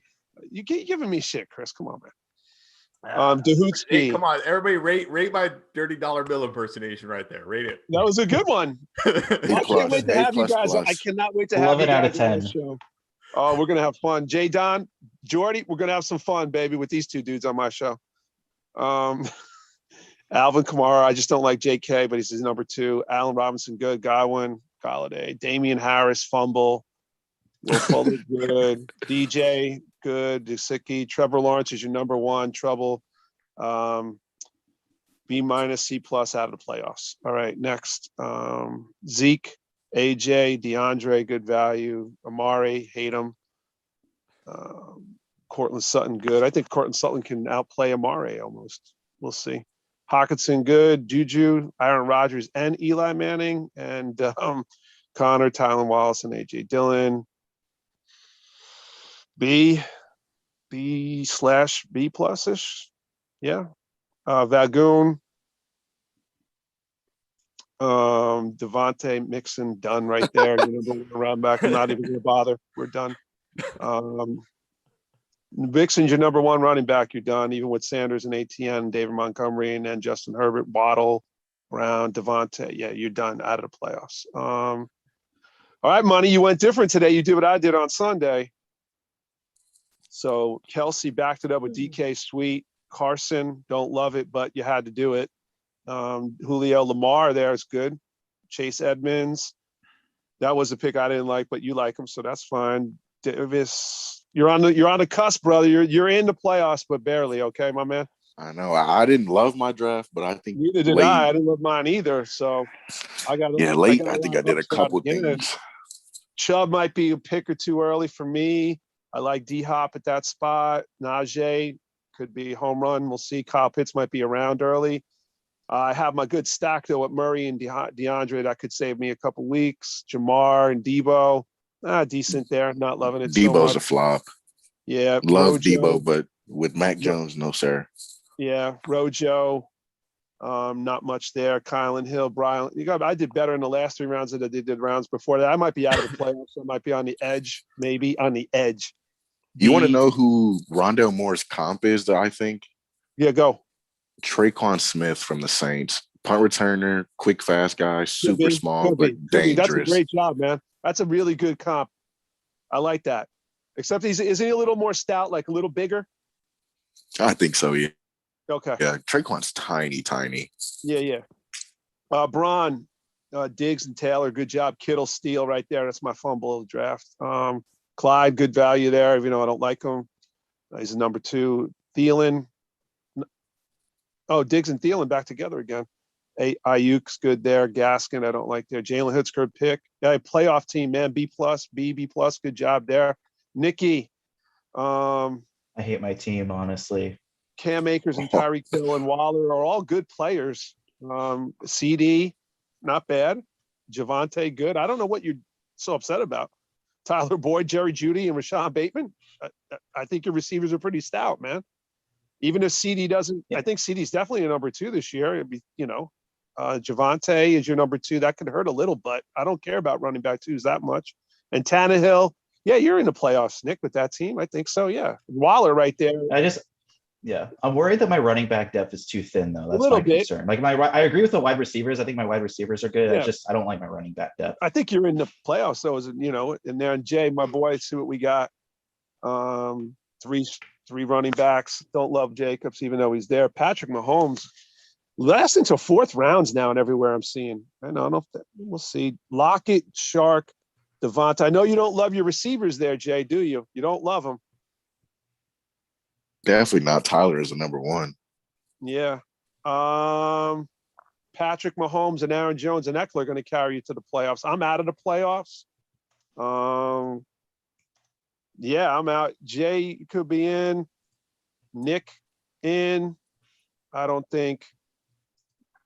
You keep giving me shit, Chris. Come on, man. Dahootsky. Hey, come on, everybody rate my dirty dollar bill impersonation right there. Rate it. That was a good one. I can't wait to have you guys. I cannot wait to have you guys 11 out of 10. on the show. Oh, we're gonna have fun. Jay Don, Jordy, we're gonna have some fun, baby, with these 2 dudes on my show. Alvin Kamara, I just don't like JK, but he's his number 2. Allen Robinson, good. Godwin, Galladay, Damian Harris, fumble. Will Fuller, good. DJ, good. Dusicki, Trevor Lawrence is your number 1. Trouble. B-, C+ out of the playoffs. All right, next. Zeke, AJ, DeAndre, good value. Amari, hate him. Cortland Sutton, good. I think Cortland Sutton can outplay Amari almost. We'll see. Hawkinson, good. Juju, Aaron Rodgers, and Eli Manning, and Connor, Tylen Wallace, and AJ Dillon. B/B+ish. Yeah. Vagoon. Devontae Mixon done right there. Your number one running back. I'm not even going to bother. We're done. Mixon's your number one running back. You're done. Even with Sanders and ATN, David Montgomery, and then Justin Herbert, Waddle, Brown, Devontae. Yeah, you're done out of the playoffs. All right, Money, you went different today. You did what I did on Sunday. So Kelsey backed it up with DK Sweet. Carson, don't love it, but you had to do it. Julio Lamar there is good. Chase Edmonds, that was a pick I didn't like, but you like him, so that's fine. Davis, you're on the cusp, brother. You're in the playoffs, but barely. Okay, my man. I know. I didn't love my draft, but I think neither did late, I. I didn't love mine either. So I got late. I think I did a couple things. Chubb might be a pick or two early for me. I like D Hop at that spot. Najee could be home run. We'll see. Kyle Pitts might be around early. I have my good stack though at Murray and DeAndre that could save me a couple weeks. Jamar and Debo, decent there. Not loving it. Debo's so a flop. Yeah, love Debo, but with Mac Jones, no sir. Yeah, Rojo, not much there. Kylan Hill, Brian. I did better in the last 3 rounds than I did rounds before that. I might be out of the playoffs. So I might be on the edge, maybe on the edge. You want to know who Rondale Moore's comp is, though, I think? Yeah, go. Traquan Smith from the Saints. Punt returner, quick, fast guy, super small, but dangerous. That's a great job, man. That's a really good comp. I like that. Except isn't he a little more stout, like a little bigger? I think so, yeah. Okay. Yeah, Traquan's tiny. Yeah. Braun, Diggs and Taylor, good job. Kittle, Steele right there. That's my fumble of the draft. Clyde, good value there, even though I don't like him. He's a number 2. Thielen. Oh, Diggs and Thielen back together again. Ayuk's good there. Gaskin, I don't like there. Jalen Hurts, good pick. Yeah, playoff team, man. B+, good job there. Nicky. I hate my team, honestly. Cam Akers and Tyreek Hill and Waller are all good players. CD, not bad. Javonte, good. I don't know what you're so upset about. Tyler Boyd, Jerry Jeudy, and Rashawn Bateman. I think your receivers are pretty stout, man. Even if CD doesn't, I think CD's definitely a number 2 this year. It'd be, Javonte is your number 2. That could hurt a little, but I don't care about running back 2s that much. And Tannehill, yeah, you're in the playoffs, Nick, with that team. I think so, yeah. Waller right there. I'm worried that my running back depth is too thin, though. That's my concern. Like I agree with the wide receivers. I think my wide receivers are good. Yeah. I don't like my running back depth. I think you're in the playoffs, though, in there. And Jay, my boy, see what we got. Three running backs. Don't love Jacobs, even though he's there. Patrick Mahomes, last into 4th rounds now, and everywhere I'm seeing. I don't know if we'll see. Lockett, Shark, Devonta. I know you don't love your receivers there, Jay, do you? You don't love them. Definitely not. Tyler is the number 1. Yeah. Patrick Mahomes and Aaron Jones and Eckler are going to carry you to the playoffs. I'm out of the playoffs. Yeah, I'm out. Jay could be in. Nick in. I don't think.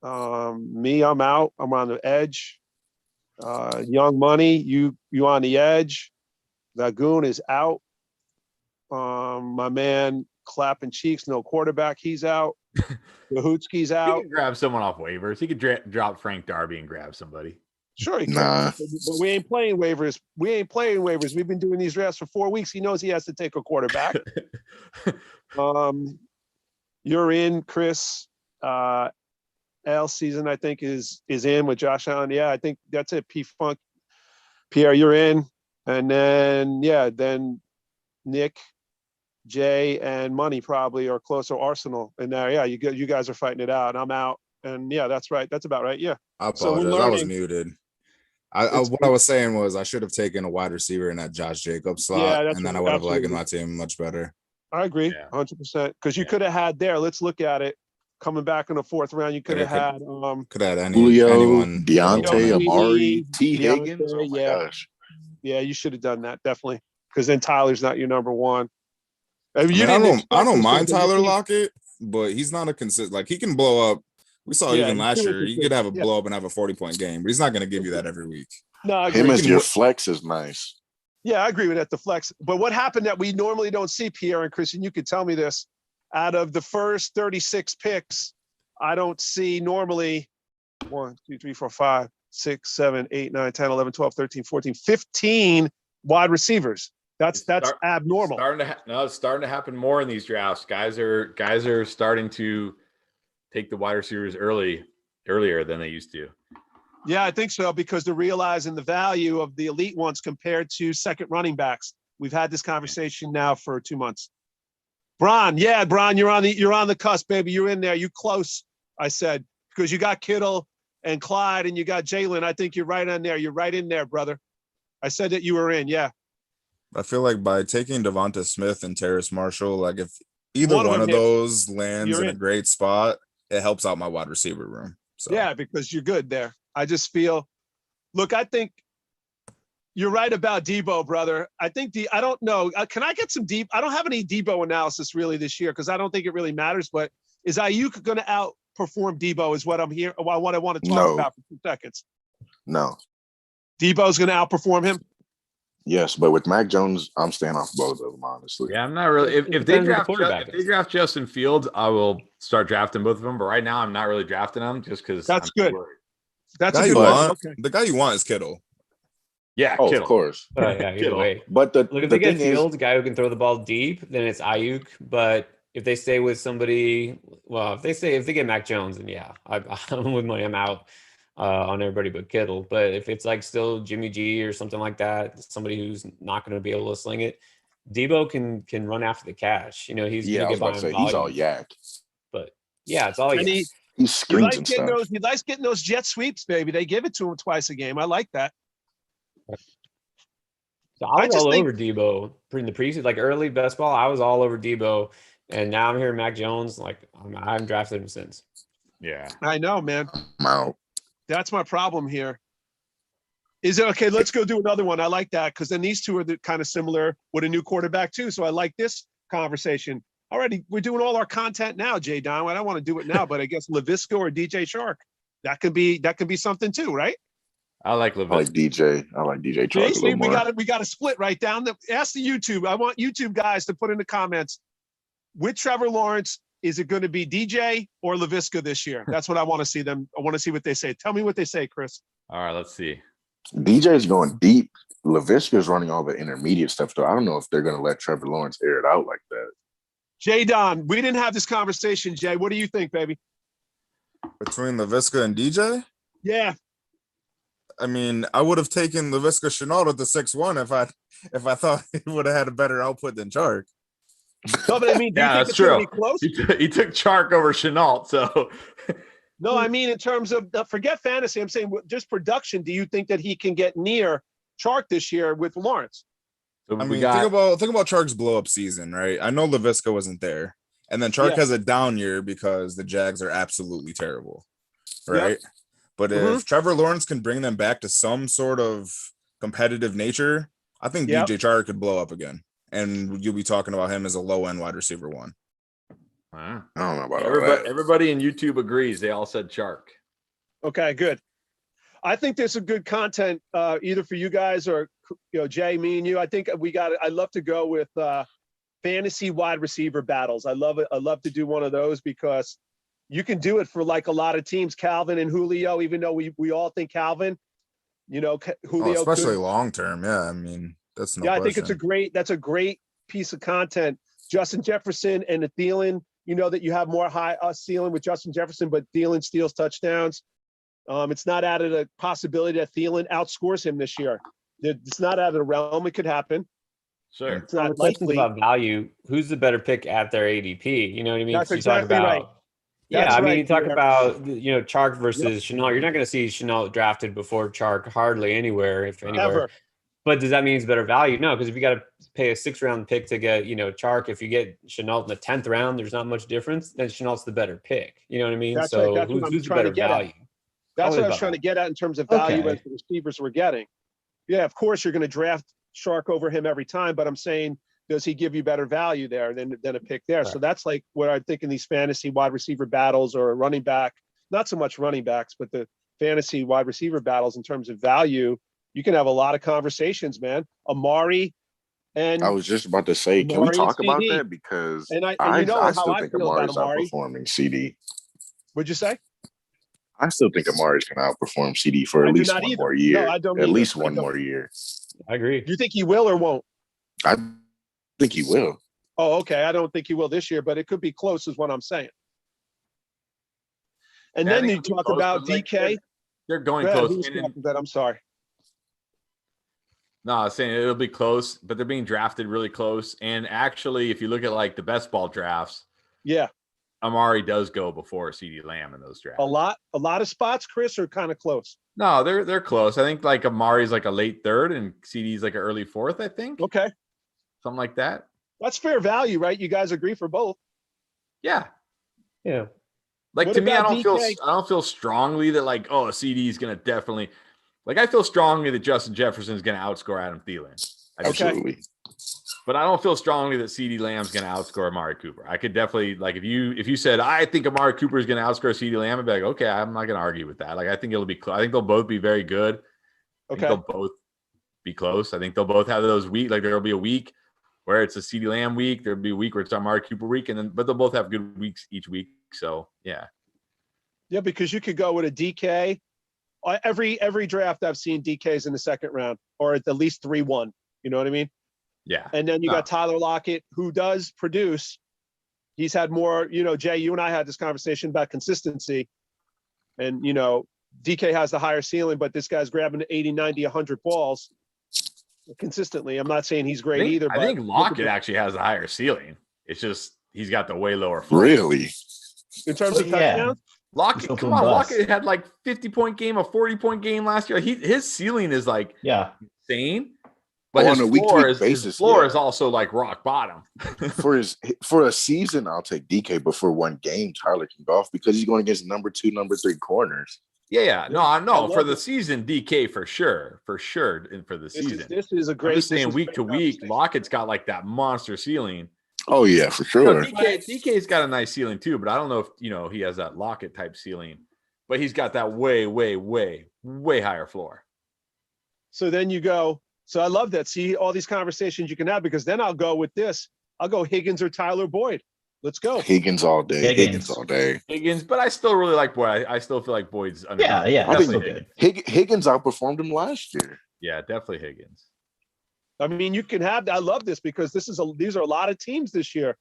Me, I'm out. I'm on the edge. Young Money, you on the edge. Lagoon is out. My man clapping cheeks, no quarterback. He's out. Yahutski's out. He can grab someone off waivers. He could drop Frank Darby and grab somebody. Sure, he can. Nah. But we ain't playing waivers. We've been doing these drafts for 4 weeks. He knows he has to take a quarterback. You're in, Chris. L season, I think, is in with Josh Allen. Yeah, I think that's it. P-Funk. Pierre, you're in. And then Nick, Jay, and Money probably are closer. Arsenal in there. Yeah, you guys are fighting it out. I'm out. And yeah, that's right. That's about right. Yeah. I apologize. I was muted. What I was saying was I should have taken a wide receiver in that Josh Jacobs slot, and then I would have liked my team much better. I agree, 100%. Because you could have had there. Let's look at it. Coming back in the 4th round, you could have had anyone, Deontay, Amari, T. Higgins. Oh my gosh. Yeah, you should have done that, definitely. Because then Tyler's not your number 1. I don't mind Tyler Lockett, but he's not a consistent. Like, he can blow up. We saw even last year, he could have a blow up and have a 40-point game, but he's not going to give you that every week. No, I agree. Him as your flex is nice. Yeah, I agree with that, the flex. But what happened that we normally don't see, Pierre and Chris, and you could tell me this, out of the first 36 picks, I don't see normally 1, 2, 3, 4, 5, 6, 7, 8, 9, 10, 11, 12, 13, 14, 15 wide receivers. That's abnormal. It's starting to happen more in these drafts. Guys are starting to take the wide receivers earlier than they used to. Yeah, I think so, because they're realizing the value of the elite ones compared to second running backs. We've had this conversation now for 2 months. Bron, you're on the cusp, baby. You're in there. You close, I said, because you got Kittle and Clyde and you got Jalen. I think you're right on there. You're right in there, brother. I said that you were in, yeah. I feel like by taking Devonta Smith and Terrace Marshall, like if either one of those lands in a great spot, it helps out my wide receiver room. So yeah, because you're good there. I just feel, look, I think you're right about Debo, brother. I think I don't know. Can I get some deep? I don't have any Debo analysis really this year because I don't think it really matters. But is Ayuk going to outperform Debo? Is what I'm here. What I want to talk about for 2 seconds. No. Debo's going to outperform him. Yes, but with Mac Jones, I'm staying off both of them, honestly. Yeah, I'm not really. If they draft Justin Fields, I will start drafting both of them. But right now, I'm not really drafting them just because that's good. Worried. That's a good one. Okay. The guy you want is Kittle. Yeah, Kittle. Of course. Yeah, either way. But look, if they get Fields, a guy who can throw the ball deep, then it's Ayuk. But if they stay with somebody, well, if they get Mac Jones, then yeah, I'm with money. I'm out on everybody but Kittle. But if it's like still Jimmy G or something like that, somebody who's not going to be able to sling it, Debo can run after the catch. You know, he's going to get by him. He's all yak. But yeah, it's all yak. He screens and stuff. He likes getting those jet sweeps, baby. They give it to him twice a game. I like that. So I was all over Debo in the preseason, like early best ball. I was all over Debo, and now I'm hearing Mac Jones. Like I haven't drafted him since. Yeah, I know, man. I'm out. That's my problem here. Is it okay? Let's go do another one. I like that because then these two are kind of similar with a new quarterback too. So I like this conversation. Already, we're doing all our content now, Jay Don. I don't want to do it now, but I guess LaVisca or DJ Shark, that could be something too, right? I like LaVisca. I like DJ Shark. See, we got to split right down. Ask the YouTube. I want YouTube guys to put in the comments with Trevor Lawrence. Is it going to be DJ or LaVisca this year? That's what I want to see them. I want to see what they say. Tell me what they say, Chris. All right, let's see. DJ's going deep. LaVisca's running all the intermediate stuff, though. I don't know if they're going to let Trevor Lawrence air it out like that. Jay Don, we didn't have this conversation, Jay. What do you think, baby? Between LaVisca and DJ? Yeah. I mean, I would have taken LaVisca Chenault at the 6-1 if I thought he would have had a better output than Chark. No, but I mean, yeah, that's true. He took Chark over Chenault, so. No, I mean, in terms of forget fantasy, I'm saying just production. Do you think that he can get near Chark this year with Lawrence? So I mean, think about Chark's blow up season, right? I know LaVisca wasn't there, and then Chark has a down year because the Jags are absolutely terrible, right? Yep. But if Trevor Lawrence can bring them back to some sort of competitive nature, I think DJ Chark could blow up again, and you'll be talking about him as a low end wide receiver one. Wow. I don't know about everybody in YouTube agrees. They all said Chark. Okay, good. I think there's some good content either for you guys or Jay, me and you. I think I love to go with fantasy wide receiver battles. I love it. I love to do one of those because you can do it for like a lot of teams. Calvin and Julio, even though we all think Calvin, Julio, especially long term. Yeah, I mean that's no question. I think that's a great piece of content. Justin Jefferson and the Thielen. You know that you have more high ceiling with Justin Jefferson, but Thielen steals touchdowns. It's not out of the possibility that Thielen outscores him this year. It's not out of the realm. It could happen. Sure. It's not likely. About value. Who's the better pick at their ADP? You know what I mean? That's exactly right. Yeah, I mean, you talk about Chark versus Chenault. You're not going to see Chenault drafted before Chark hardly anywhere, if anywhere. Ever. But does that mean it's better value? No, because if you got to pay a 6th round pick to get, Chark, if you get Chenault in the 10th round, there's not much difference. Then Chenault's the better pick. You know what I mean? That's so right. That's who's the better value? That's what I was trying to get at in terms of value as the receivers we're getting. Yeah, of course you're going to draft Chark over him every time, but I'm saying, does he give you better value there than a pick there? Right. So that's like what I think in these fantasy wide receiver battles or a running back, not so much running backs, but the fantasy wide receiver battles in terms of value. You can have a lot of conversations, man. Amari and I was just about to say, can we talk about that? Because I still think Amari's outperforming CD. What'd you say? I still think Amari's going to outperform CD for I at do least not one either. more year. No, I don't At either. least I one don't. more year. I agree. Do you think he will or won't? I think he will. Oh, okay. I don't think he will this year, but it could be close, is what I'm saying. And Yeah, I then think you it'll be talk close, about but, like, DK. They're going Go ahead, close. who was talking about? I'm sorry. No, I was saying it'll be close, but they're being drafted really close. And actually, if you look at like the best ball drafts, Yeah, Amari does go before CeeDee Lamb in those drafts. a lot of spots, Chris, are kind of close. No, they're close. I think like Amari's like a late third and CD's like an early fourth, I think. Okay, Something like that. that's fair value, right? You guys agree for both. Yeah. Yeah. Like What to me, I about don't DK? feel strongly that like, oh, CD is gonna definitely like I feel strongly that Justin Jefferson is gonna outscore Adam Thielen. I do. Absolutely. But I don't feel strongly that CD Lamb's gonna outscore Amari Cooper. I could definitely like if you said I think Amari Cooper is gonna outscore CD Lamb, I'd be like, okay, I'm not gonna argue with that. Like I think it'll be close. I think they'll both be very good. I think Okay, they'll both be close. I think they'll both have those week. Like there'll be a week where it's a CD Lamb week. There'll be a week where it's Amari Cooper week, and then but they'll both have good weeks each week. So yeah. yeah, because you could go with a DK. Every draft I've seen DKs in the second round, or at least 3-1. You know what I mean? Yeah. And then you got Tyler Lockett, who does produce. He's had more, Jay, you and I had this conversation about consistency. And, DK has the higher ceiling, but this guy's grabbing 80, 90, 100 balls consistently. I'm not saying he's great either. I think Lockett actually has a higher ceiling. It's just he's got the way lower floor. Really? In terms of touchdowns? Lockett, come on, Lockett had like 50-point game, a 40-point game last year. His ceiling is like insane. But on a week-to-week basis, his floor is also like rock bottom. for a season, I'll take DK, but for one game, Tyler can go off because he's going against number 2, number 3 corners. Yeah. No, I know. For the season, DK for sure. And for the season. This is a great. I'm just saying week to week, Lockett's got like that monster ceiling. Oh yeah, for sure. DK's got a nice ceiling too, but I don't know if he has that Lockett type ceiling. But he's got that way, way, way, way higher floor. So then you go. So I love that. See all these conversations you can have, because then I'll go with this. I'll go Higgins or Tyler Boyd. Let's go. Higgins all day. Higgins all day. Higgins, but I still really like Boyd. I still feel like Boyd's under. Yeah. I think Higgins outperformed him last year. Yeah, definitely Higgins. I mean, you can have. I love this because these are a lot of teams this year.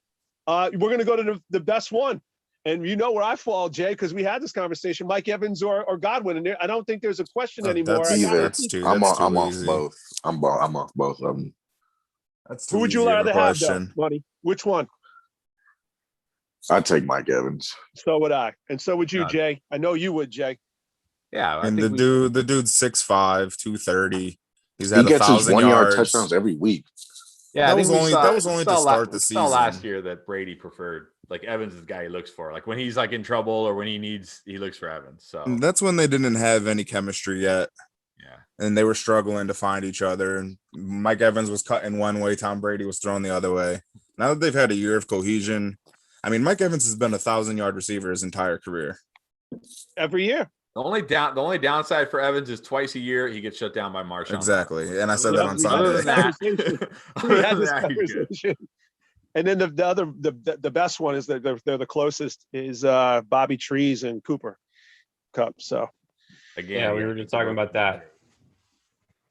We're going to go to the best one, and you know where I fall, Jay, because we had this conversation: Mike Evans or Godwin, and I don't think there's a question anymore. I'm off both. I'm off both of them. Who would you rather have, though, Money? Which one? I'd take Mike Evans. So would I, and so would you, Jay. I know you would, Jay. Yeah, and the dude's 6'5", 230. He gets his 1-yard touchdowns every week. Yeah, that was only to start the season. Last year that Brady preferred like Evans is the guy he looks for. Like when he's like in trouble or when he looks for Evans. So and that's when they didn't have any chemistry yet. Yeah, and they were struggling to find each other. And Mike Evans was cutting one way, Tom Brady was throwing the other way. Now that they've had a year of cohesion, I mean, Mike Evans has been a 1,000-yard receiver his entire career. Every year. The only downside for Evans is twice a year he gets shut down by Marshawn. Exactly, and I said that on Sunday. Other than that, and then the best one is that they're the closest is Bobby Trees and Cooper Cup. So again, we were just talking about that,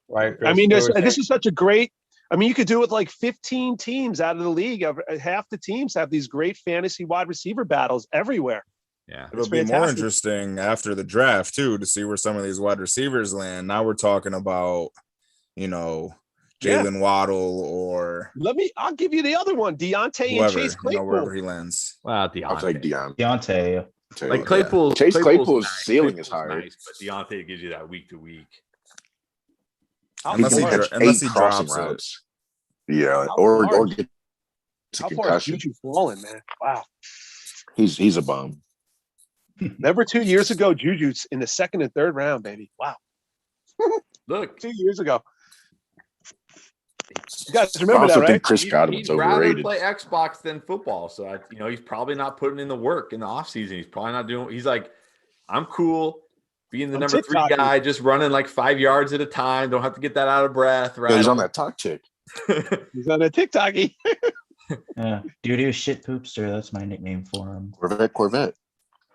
right? I mean, this is such a great. I mean, you could do it like 15 teams out of the league. Half the teams have these great fantasy wide receiver battles everywhere. Yeah, it'll be more interesting after the draft too to see where some of these wide receivers land. Now we're talking about, Jalen Waddle or I'll give you the other one, Deontay and Chase Claypool. Wherever he lands. Wow, Deontay. I'll take Deontay. Deontay. Like Claypool, Chase Claypool's ceiling is higher, nice, but Deontay gives you that week to week. Unless he drops it. Yeah, or get how far is Juju falling, man? Wow, he's a bum. Remember 2 years ago, Juju's in the second and third round, baby. Wow. Look, 2 years ago. You guys remember I also that, right? think Chris Godwin's overrated. He'd rather play Xbox than football. So, he's probably not putting in the work in the offseason. He's probably not doing – he's like, I'm cool being the number 3 guy, just running like 5 yards at a time. Don't have to get that out of breath, right? Yeah, he's on that talk tick. He's on that TikToky. Doo-doo shit poopster. That's my nickname for him. Corvette.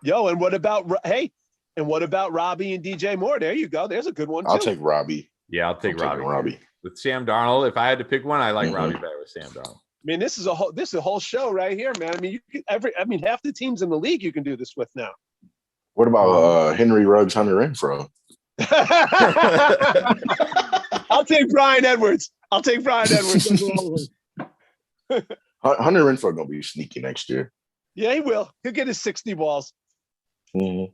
Yo, and what about – hey, And what about Robbie and DJ Moore? There you go. There's a good one, too. I'll take Robbie. Yeah, I'll take I'm taking Robbie. With Sam Darnold. If I had to pick one, I like Robbie better with Sam Darnold. I mean, this is a whole show right here, man. I mean, half the teams in the league you can do this with now. What about Henry Ruggs, Hunter Renfro? I'll take Brian Edwards. Hunter Renfro gonna be sneaky next year. Yeah, he will. He'll get his 60 balls. Mm-hmm.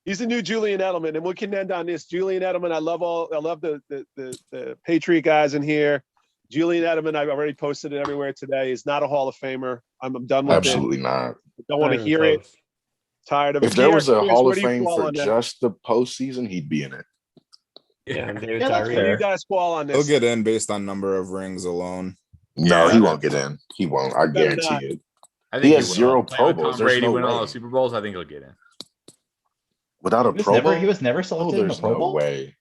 He's the new Julian Edelman, and we can end on this. Julian Edelman, I love the Patriot guys in here. Julian Edelman, I've already posted it everywhere today. Is not a Hall of Famer. I'm done with Absolutely not. I don't want to hear it. Tired of it. If there was a Hall of Fame for just the postseason, he'd be in it. Yeah, David Where Tyree. do you guys fall on this? He'll get in based on number of rings alone. No, he won't get in. He won't. I guarantee it. I think He has 0 Pro Bowls. Tom Brady There's no win all way. the Super Bowls. I think he'll get in. Without a Pro Bowl, He was never oh, selected in the there's Pro no Bowl. way.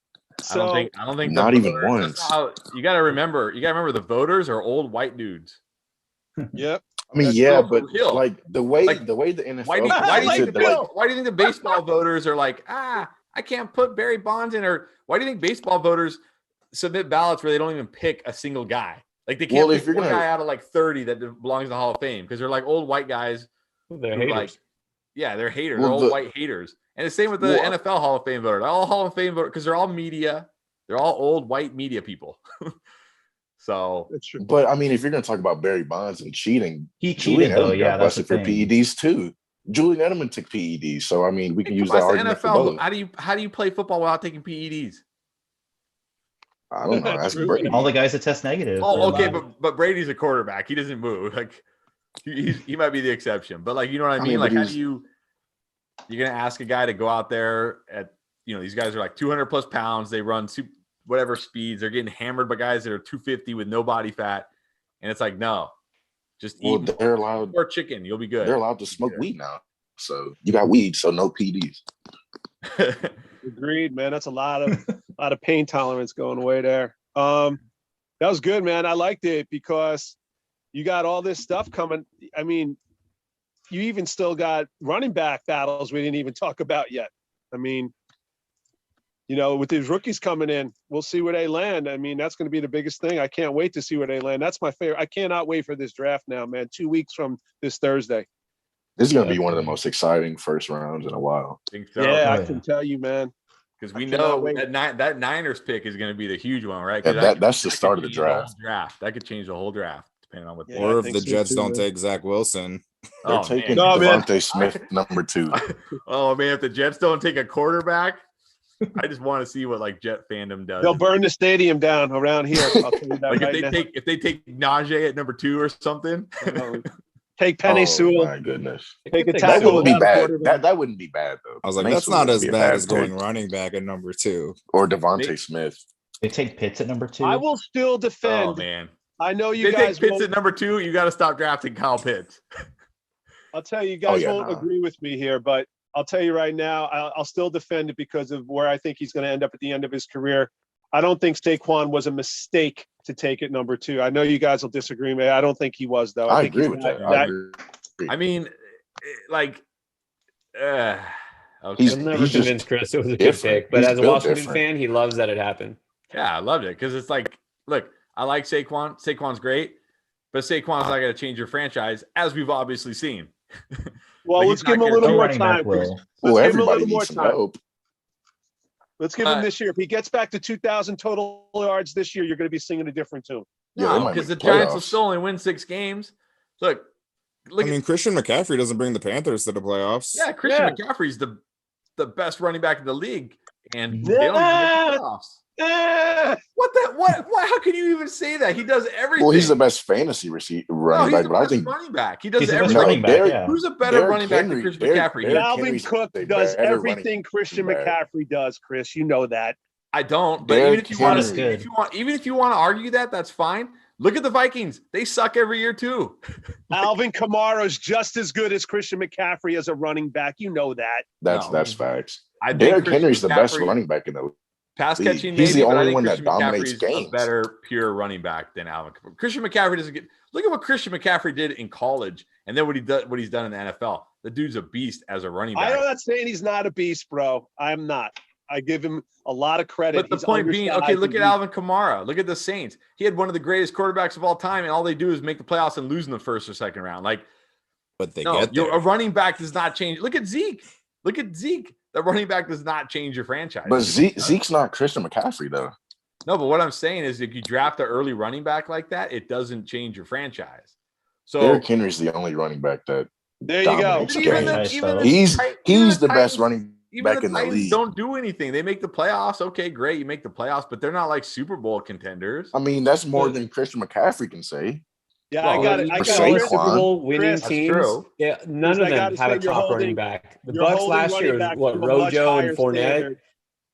I don't think Not the even voters- once. that's how- you got to remember the voters are old white dudes. Yep. I mean, That's yeah, so but real. like the way Like, the NFL. Why do you think treated the, why do you think the baseball voters are like, I can't put Barry Bonds in? Or why do you think baseball voters submit ballots where they don't even pick a single guy? Like they can't Well, if pick you're one gonna- guy out of like 30 that belongs to the Hall of Fame because they're like old white guys. They're who, haters. like, yeah, they're haters. Well, they're old the- white haters. And the same with the Well, NFL Hall of Fame voters. All Hall of Fame voters because they're all media. They're all old white media people. So That's true. But I mean, if you're gonna talk about Barry Bonds and cheating, He Julian cheated though. Edelman Yeah, got that's the busted for thing. PEDs too. Julian Edelman took PEDs, so I mean, we can use that That's the argument for NFL. both. How do you play football without taking PEDs? I don't know. That's True. Brady. All the guys that test negative. Oh, they're okay, allowed. but Brady's a quarterback. He doesn't move. Like he might be the exception, but like you know what I mean. mean, Like but how do you're gonna ask a guy to go out there at these guys are like 200 plus pounds. They run whatever speeds. They're getting hammered by guys that are 250 with no body fat, and it's like no, just Well, eat they're allowed. more chicken. You'll be good. They're allowed to smoke weed now. So you got weed, so no PEDs. Agreed, man. That's a lot of pain tolerance going away there. That was good, man. I liked it because you got all this stuff coming. I mean, you even still got running back battles we didn't even talk about yet. I mean, with these rookies coming in, we'll see where they land. I mean, that's going to be the biggest thing. I can't wait to see where they land. That's my favorite. I cannot wait for this draft now, man. 2 weeks from this Thursday. This is going to be one of the most exciting first rounds in a while. think so. Yeah, I yeah. can tell you, man. because we I cannot know wait. that Niners pick is going to be the huge one, right? Yeah, 'Cause that's the could start of the change whole draft. That could change the whole draft depending on what. Yeah, they I Or if think the so Jets too, don't man. take Zach Wilson. They're Oh, taking No, man. Devonta Smith #2. Oh man, if the Jets don't take a quarterback, I just want to see what like Jet fandom does. They'll burn the stadium down around here. I'll tell you that Like right if now. they take Najee at number 2 or something. Take Penny Oh Sewell. my goodness. Take a That tackle wouldn't be without a bad. quarterback. That wouldn't be bad though. I was like, Mason that's not wouldn't as be a bad as pick. going running back at number 2. Or Devontae Smith. They take Pitts at number 2. I will still defend. Oh man, I know if you they guys take Pitts won't, at number 2, you got to stop drafting Kyle Pitts. I'll tell you, you guys yeah, won't nah. agree with me here, but I'll tell you right now, I'll still defend it because of where I think he's going to end up at the end of his career. I don't think Saquon was a mistake to take it number 2. I know you guys will disagree with me. I don't think he was, though. I think agree he's with that- that. I agree. I mean, like, okay. He's- I'm never just convinced Chris it was a good different. pick, but He's as a built Washington different. fan, he loves that it happened. Yeah, I loved it because it's like, look, I like Saquon. Saquon's great, but Saquon's not going to change your franchise, as we've obviously seen. Well, But let's he's give him not a your little No more running back time. Chris. will. Well, Let's give him a everybody little more needs some time. help. Let's give him this year. If he gets back to 2,000 total yards this year, you're going to be singing a different tune. Yeah, they No, might because the make Giants will playoffs. still only win 6 games. Look I mean, Christian McCaffrey doesn't bring the Panthers to the playoffs. yeah, Christian Yeah. McCaffrey's the best running back in the league, and Mhm. they don't even Yeah. make the playoffs. Eh, What? How can you even say that? He does everything. Well, he's the best fantasy receiver No, running he's back, the but I best think running back. He does He's the best everything. running back, Derrick- yeah. Who's a better Derrick running back than Henry- Christian Derrick- McCaffrey? Derrick Dalvin Henry's Cook a does better everything running Christian back. McCaffrey does, Chris. You know that. I don't. But Derrick even if you want Henry- to, even if you want to argue that, that's fine. Look at the Vikings. They suck every year too. Alvin Kamara's just as good as Christian McCaffrey as a running back. You know that. that's No. facts. I think Derrick Christian Henry's the best McCaffrey- running back in the Pass catching, He's maybe, the but I only think one that Christian dominates McCaffrey's a games. better pure running back than Alvin Kamara. Christian McCaffrey doesn't get. Look at what Christian McCaffrey did in college, and then what he's done in the NFL. The dude's a beast as a running back. I'm not saying he's not a beast, bro. I'm not. I give him a lot of credit. But the point being, okay, look at Alvin Kamara. Look at the Saints. He had one of the greatest quarterbacks of all time, and all they do is make the playoffs and lose in the first or second round. Like, but they get there. A running back does not change. Look at Zeke. Look at Zeke. The running back does not change your franchise. But Zeke's not Christian McCaffrey, though. No, but what I'm saying is if you draft an early running back like that, it doesn't change your franchise. So Derrick Henry's the only running back that there you go. He's the best running back in the league. Don't do anything. They make the playoffs. Okay, great. You make the playoffs, but they're not like Super Bowl contenders. I mean, that's more than Christian McCaffrey can say. Yeah, I got it. I got Super Bowl winning teams. Yeah, none of them have a top running back. The Bucks last year was what, Rojo and Fournette.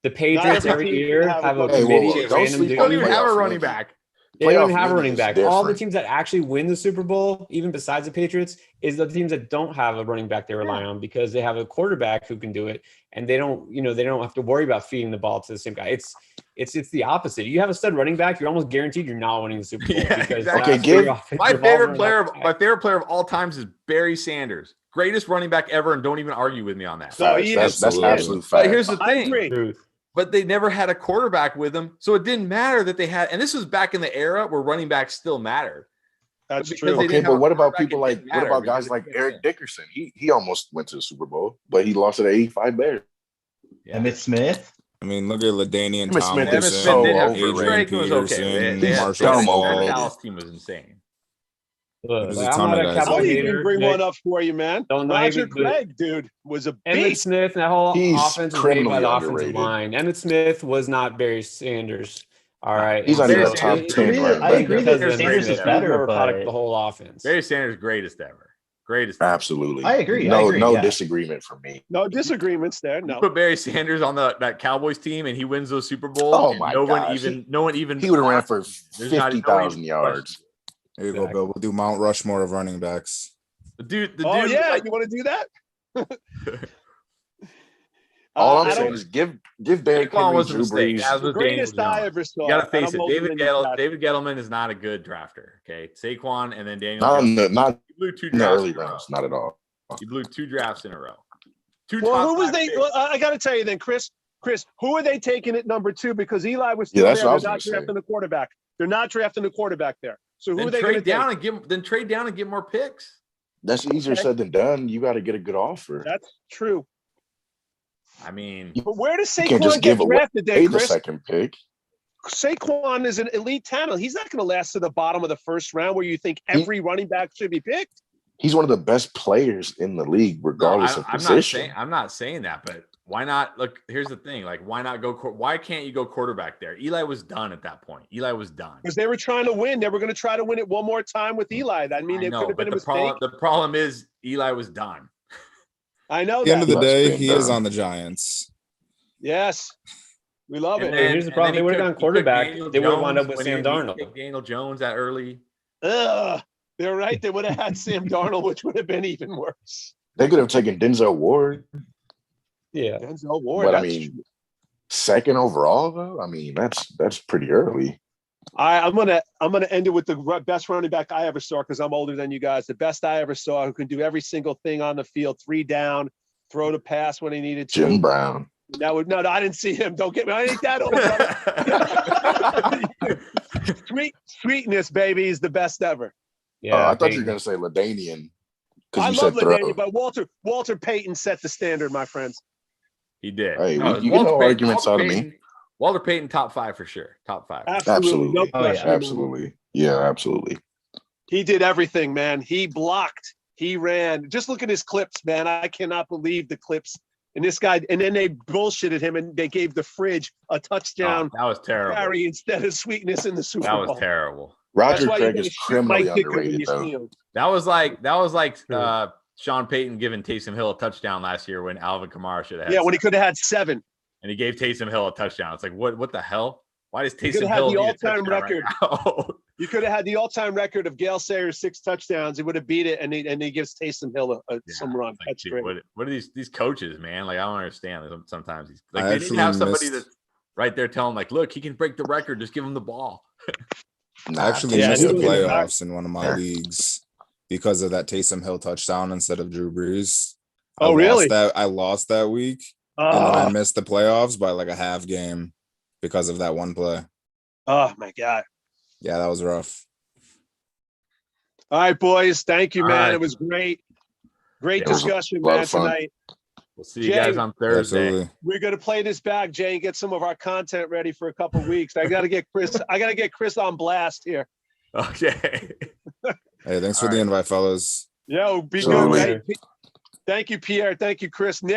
The Patriots every year have a committee of random dudes. Don't even have a running back. They don't even have a running back. All the teams that actually win the Super Bowl, even besides the Patriots, is the teams that don't have a running back they rely on because they have a quarterback who can do it, and they don't have to worry about feeding the ball to the same guy. It's the opposite. You have a stud running back, you're almost guaranteed you're not winning the Super Bowl. Yeah, because exactly. My favorite player of all times is Barry Sanders, greatest running back ever, and don't even argue with me on that. So that's absolute fact. But here's the thing. But they never had a quarterback with them, so it didn't matter that they had. And this was back in the era where running backs still mattered. That's true. Okay, but what about guys like Eric Dickerson? He almost went to the Super Bowl, but he lost to the 85 Bears. Yeah. Emmitt Smith. I mean, look at LaDainian Tomlinson, Adrian Peterson, Marshall Falk. That Dallas team was insane. Look, I'll even bring one up for you, man. Roger Craig, dude, was a beast. Emmitt Smith, that whole offense was made by the offensive line. Emmitt Smith was not Barry Sanders. All right. He's not even top 10. I agree that Sanders is better, but the whole offense. Barry Sanders, greatest ever. Absolutely. I agree. No disagreement from me. No disagreements there. No. Put Barry Sanders on that Cowboys team and he wins those Super Bowls. Oh my gosh. No one even. He would have ran for 50,000 yards. There you go, Bill. We'll do Mount Rushmore of running backs. The dude. Yeah, you want to do that? All I'm saying is give Derrick Henry, Drew Brees. The greatest I ever saw. You got to face it. David Gettleman is not a good drafter. Okay, Saquon and then Daniel. Not he blew 2 in the early rounds. Not at all. He blew 2 drafts in a row. Who was they? Well, I got to tell you then, Chris. Who are they taking at number 2? Because Eli was still there. They're not drafting the quarterback. They're not drafting the quarterback there. So who are they going to trade down and get more picks? That's easier said than done. You got to get a good offer. That's true. I mean, but where does Saquon get drafted then, Chris? The second pick. Saquon is an elite talent. He's not going to last to the bottom of the first round where you think every running back should be picked. He's one of the best players in the league, regardless of position. I'm not saying that, but why not? Look, here's the thing. Like, why not go? Why can't you go quarterback there? Eli was done at that point. Eli was done. Because they were trying to win. They were going to try to win it one more time with Eli. I mean, it could have been a mistake. The problem is Eli was done. I know at the end of the day, he is on the Giants. Yes. We love it. Here's the problem. They would have gone quarterback. They would have wound up with Sam Darnold. Daniel Jones that early. They're right. They would have had Sam Darnold, which would have been even worse. They could have taken Denzel Ward. Yeah. Denzel Ward. But I mean, second overall, though, I mean, that's pretty early. I'm gonna end it with the best running back I ever saw because I'm older than you guys. The best I ever saw who can do every single thing on the field, 3 down, throw the pass when he needed to. Jim Brown. No, I didn't see him. Don't get me. I ain't that old. Sweetness, baby, is the best ever. Yeah, I thought you were gonna say LaDainian. I love LaDainian, but Walter Payton set the standard, my friends. He did. Hey, you get no arguments out of me. Walter Payton, top 5 for sure. Top 5. Absolutely. No question. Absolutely. Yeah, absolutely. He did everything, man. He blocked. He ran. Just look at his clips, man. I cannot believe the clips. And this guy, and then they bullshitted him and they gave the Fridge a touchdown. That was terrible. Carry instead of Sweetness in the Super Bowl. That was terrible. Roger Craig is criminally underrated, though. That was like Sean Payton giving Taysom Hill a touchdown last year when Alvin Kamara should have had. Yeah, when he could have had 7. And he gave Taysom Hill a touchdown. It's like, what the hell? Why does Taysom Hill need the all-time record? Right you could have had the all-time record of Gale Sayers 6 touchdowns. He would have beat it, and he gives Taysom Hill some run. That's great. What are these coaches, man? Like, I don't understand. Sometimes they didn't have somebody that right there telling like, look, he can break the record. Just give him the ball. I actually Yeah, missed the he was- playoffs in one of my leagues because of that Taysom Hill touchdown instead of Drew Brees. Oh, really? I lost that week, and then I missed the playoffs by like a half game because of that one play. Oh my God. Yeah, that was rough. All right, boys. Thank you, All man. right. It was great. Great Yeah, it was a discussion, lot man, of fun. tonight. We'll see you guys Jay, on Thursday. Absolutely. We're gonna play this back, Jay, and get some of our content ready for a couple weeks. I gotta get Chris on blast here. Okay. Hey, thanks for All the right. invite, fellas. Yo, be So good. later. Thank you, Pierre. Thank you, Chris. Nick,